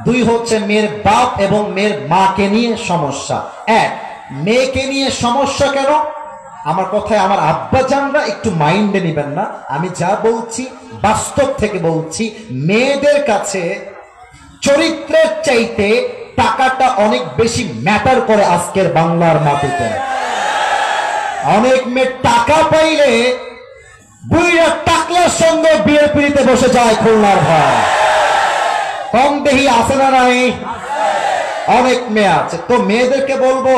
দুই হচ্ছে মেয়ের বাপ এবং মেয়ের মাকে নিয়ে সমস্যা। এক মেয়েকে নিয়ে সমস্যা কেন? আমার কথায় আমার আব্বাজানরা একটু মাইন্ডে নেবেন না, আমি যা বলছি বাস্তব থেকে বলছি। মেয়েদের কাছে চরিত্রের চাইতে টাকাটা অনেক বেশি ম্যাটার করে আজকের বাংলার মাটিতে। অনেক মেয়ে টাকা পাইলে বুড়িরা টাকলার সঙ্গে বিয়ের পিড়িতে বসে যায় খুলনার ভাই। কম দেহি আছে না নাই? অনেক মেয়ে আছে। তো মেয়েদেরকে বলবো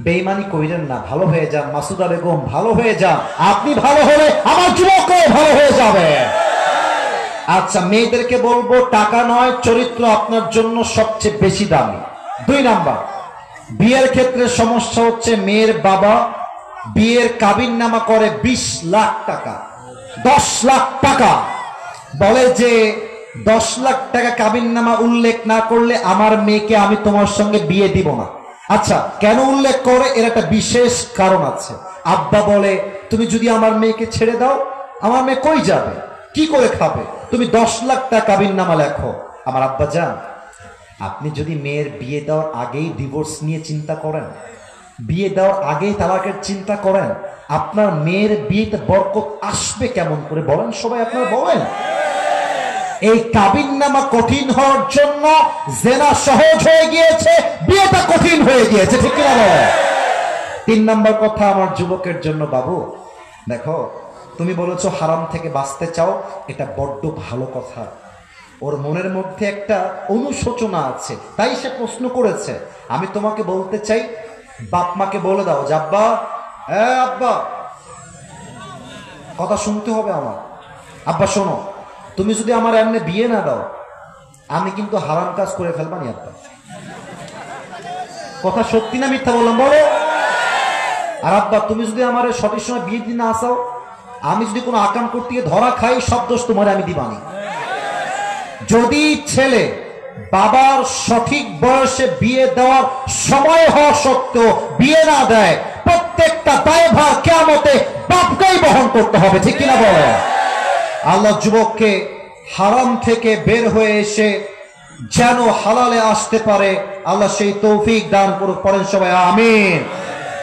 বেঈমানি কইরেন না, ভালো হয়ে যান। মাসুদা বেগম ভালো হয়ে যান, আপনি ভালো হলে আমার যুবকও ভালো হয়ে যাবে। আচ্ছা মেয়েদেরকে বলবো টাকা নয় চরিত্র আপনার জন্য সবচেয়ে বেশি দামি। 2 নাম্বার, বিয়ের ক্ষেত্রে সমস্যা হচ্ছে মেয়ের বাবা বিয়ের কাবিননামা করে 20 লাখ টাকা, 10 লাখ টাকা, বলে যে 10 লাখ টাকা কাবিননামা উল্লেখ না করলে আমার মেয়েকে আমি তোমার সঙ্গে বিয়ে দিব না। আচ্ছা কেন উল্লেখ করে? এর একটা বিশেষ কারণ আছে। আব্বা বলে তুমি যদি আমার মেয়েকে ছেড়ে দাও আমার মেয়ে কই যাবে, কি করে খাবে, তুমি 10 লাখ টাকা কাবিননামা লেখো। আমার আব্বা জান, আপনি যদি মেয়ের বিয়ে দেওয়ার আগেই ডিভোর্স নিয়ে চিন্তা করেন বিয়ে দেওয়ার আগেই তালাকের চিন্তা করেন? আপনার মেয়ের বিয়েতে বরকত আসবে কেমন করে বলেন সবাই, আপনারা বলেন। এই কাবিননামা কঠিন হওয়ার জন্য জেনা সহজ হয়ে গিয়েছে, বিয়েটা কঠিন হয়ে গিয়েছে, ঠিক কিনা বলেন? 3 নম্বর কথা আমার যুবকের জন্য, বাবু দেখো, তুমি বলেছো হারাম থেকে বাঁচতে চাও, এটা বড্ড ভালো কথা। ওর মনের মধ্যে একটা অনুশোচনা আছে, তাই সে প্রশ্ন করেছে। আমি তোমাকে বলতে চাই, বাপ মাকে বলে দাও যে আব্বা, আব্বা, কথা শুনতে হবে আমার। আব্বা শোনো, তুমি যদি আমার এমনি বিয়ে না দাও, আমি কিন্তু হারাম কাজ করে ফেলবানি আব্বা। কথা সত্যি না মিথ্যা বললাম বলো? আর আব্বা, তুমি যদি আমার সঠিক সময় বিয়ে দিন না আসাও, আমি যদি কোনো আকাম করতে গিয়ে ধরা খাই, সব দোষ তোমার আমি দিবানি। যদি ছেলে বাবার সঠিক বয়সে বিয়ে দেওয়ার সময় হওয়া সত্ত্বেও বিয়ে না দেয়, প্রত্যেকটা দায়ভার কিয়ামতে বাপকেই বহন করতে হবে, ঠিক কিনা বলে? আল্লাহ যুবককে হারাম থেকে বের হয়ে এসে যেন হালালে আসতে পারে, আল্লাহ সেই তৌফিক দান করুক, পড়েন সবাই আমিন।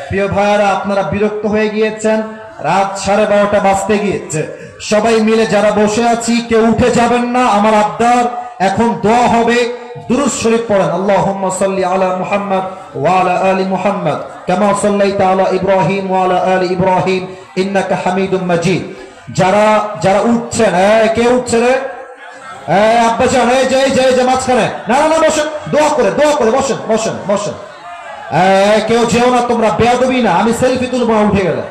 প্রিয় ভাইয়ারা, আপনারা বিরক্ত হয়ে গিয়েছেন, রাত 12:30 বাজতে গিয়েছে, সবাই মিলে যারা বসে আছি কেউ উঠে যাবেন না। আমার আবদার, এখন দোয়া হবে, দুরূদ শরীফ পড়েন। আল্লাহুম্মা সাল্লি আলা মুহাম্মদ ওয়া আলা আলি মুহাম্মদ কামা সাল্লাইতা আলা ইব্রাহিম ওয়া আলা আলি ইব্রাহিম ইন্নাকা হামিদুম মাজিদ। যারা যারা উঠছেন, কে উঠছে রে? আব্বা জান, এই যে মাঝখানে, না না বসেন, দোয়া করে বসেন বসেন বসেন। কেউ যেও না তোমরা, বেয়াদবি না, আমি সেলফি তুলবো না উঠে গেলে,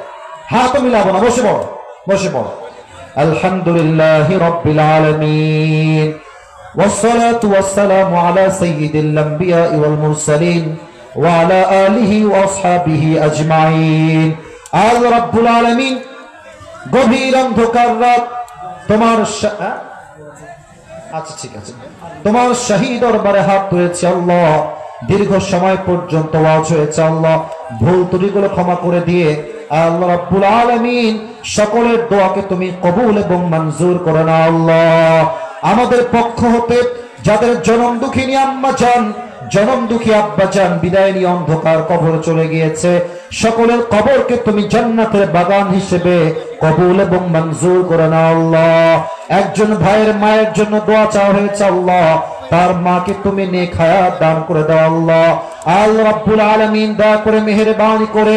হাত মিলাবো না, বসে পড়ো বসে পড়ো। আলহামদুলিল্লাহি রাব্বিল আলামিন والصلاة والسلام على سيد الأنبياء والمرسلين وعلى آله وأصحابه أجمعين। আল্লাহ রাব্বুল আলামিন গভীর অন্ধকার রাত তোমার আচ্ছা ঠিক আছে, তোমার শাহী দরবারে হাত তুলেছি আল্লাহ। দীর্ঘ সময় পর্যন্ত ওয়াজ হয়েছে আল্লাহ, ভুল ত্রুটিগুলো ক্ষমা করে দিয়ে আল্লাহ রাব্বুল আলামিন সকলের দোয়াকে তুমি কবুল এবং মঞ্জুর করে নাও আল্লাহ। আমাদের পক্ষ হতে যাদের জনম দুঃখিনী আম্মা জান, জনম দুঃখী আব্বা জান বিদায় নিয়ে অন্ধকার কবরে চলে গিয়েছে, সকলের কবরকে তুমি জান্নাতের বাগান হিসেবে কবুল এবং মঞ্জুর করে নাও আল্লাহ। একজন ভাইয়ের মায়ের জন্য দোয়া চাওয়া হয়েছে আল্লাহ, তার মাকে তুমি নেক হায়াত দান করে দাও আল্লাহ। আল্লাহ রাব্বুল আলামিন দয়া করে মেহেরবানি করে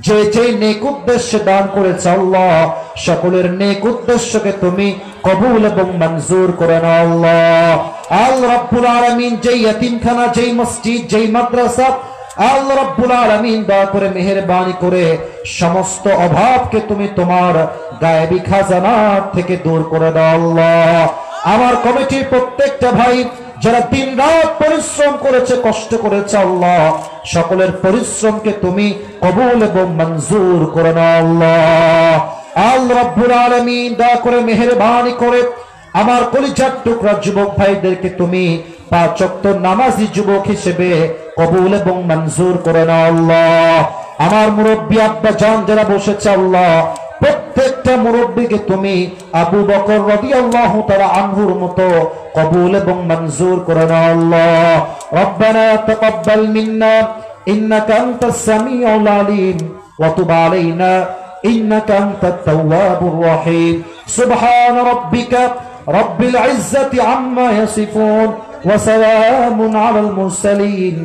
যে যে নেক উদ্দেশ্যে দান করেছে আল্লাহ, সকলের নেক উদ্দেশ্যকে তুমি কবুল এবং মঞ্জুর করে নাও আল্লাহ। আল্লাহ রাব্বুল আলামিন যেই ইয়াতিমখানা, যেই মসজিদ, যেই মাদ্রাসা, আল্লাহ রাব্বুল আলামিন দয়া করে মেহেরবানি করে সমস্ত অভাবকে তুমি তোমার গায়েবী খাজানা থেকে দূর করে দাও আল্লাহ। আমার কমিটির প্রত্যেকটা ভাই যারা দিন রাত পরিশ্রম করেছে, কষ্ট করেছে আল্লাহ, সকলের পরিশ্রমকে তুমি কবুল এবং মঞ্জুর করে নাও আল্লাহ। আল্লাহ রাব্বুল আলামিন দয়া করে মেহেরবানি করে আমার কলিজার টুকরা যুবক ভাইদেরকে তুমি 5 ওয়াক্ত নামাজি যুবক হিসেবে কবুল এবং মঞ্জুর করে নাও আল্লাহ। আমার মুরব্বী আব্বা জান যারা বসেছে আল্লাহ, প্রত্যেকটা মুরব্বীকে তুমি আবু বকর রাদিয়াল্লাহু তাআলা আনহুর মতো কবুল এবং মঞ্জুর করে নাও আল্লাহ। রব্বানা তাকাব্বাল মিন্না ইন্নাকা আনতাস সামিউল আলিম ওয়া তুব আলাইনা ইন্নাকা আনতাত তাওয়াবুর রহিম। সুবহান রাব্বিকা রাব্বিল ইজ্জাতি আম্মা ইয়াসিফুন ওয়া সালামুন আলাল মুরসালিন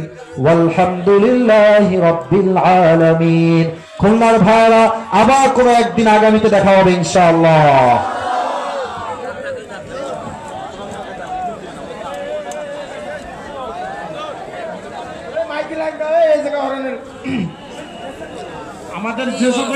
ওয়ালহামদুলিল্লাহি রাব্বিল আলামিন। খুলনার ভাইরা, আবার কোনো একদিন আগামীতে দেখা হবে ইনশাআল্লাহ। আমাদের যেসব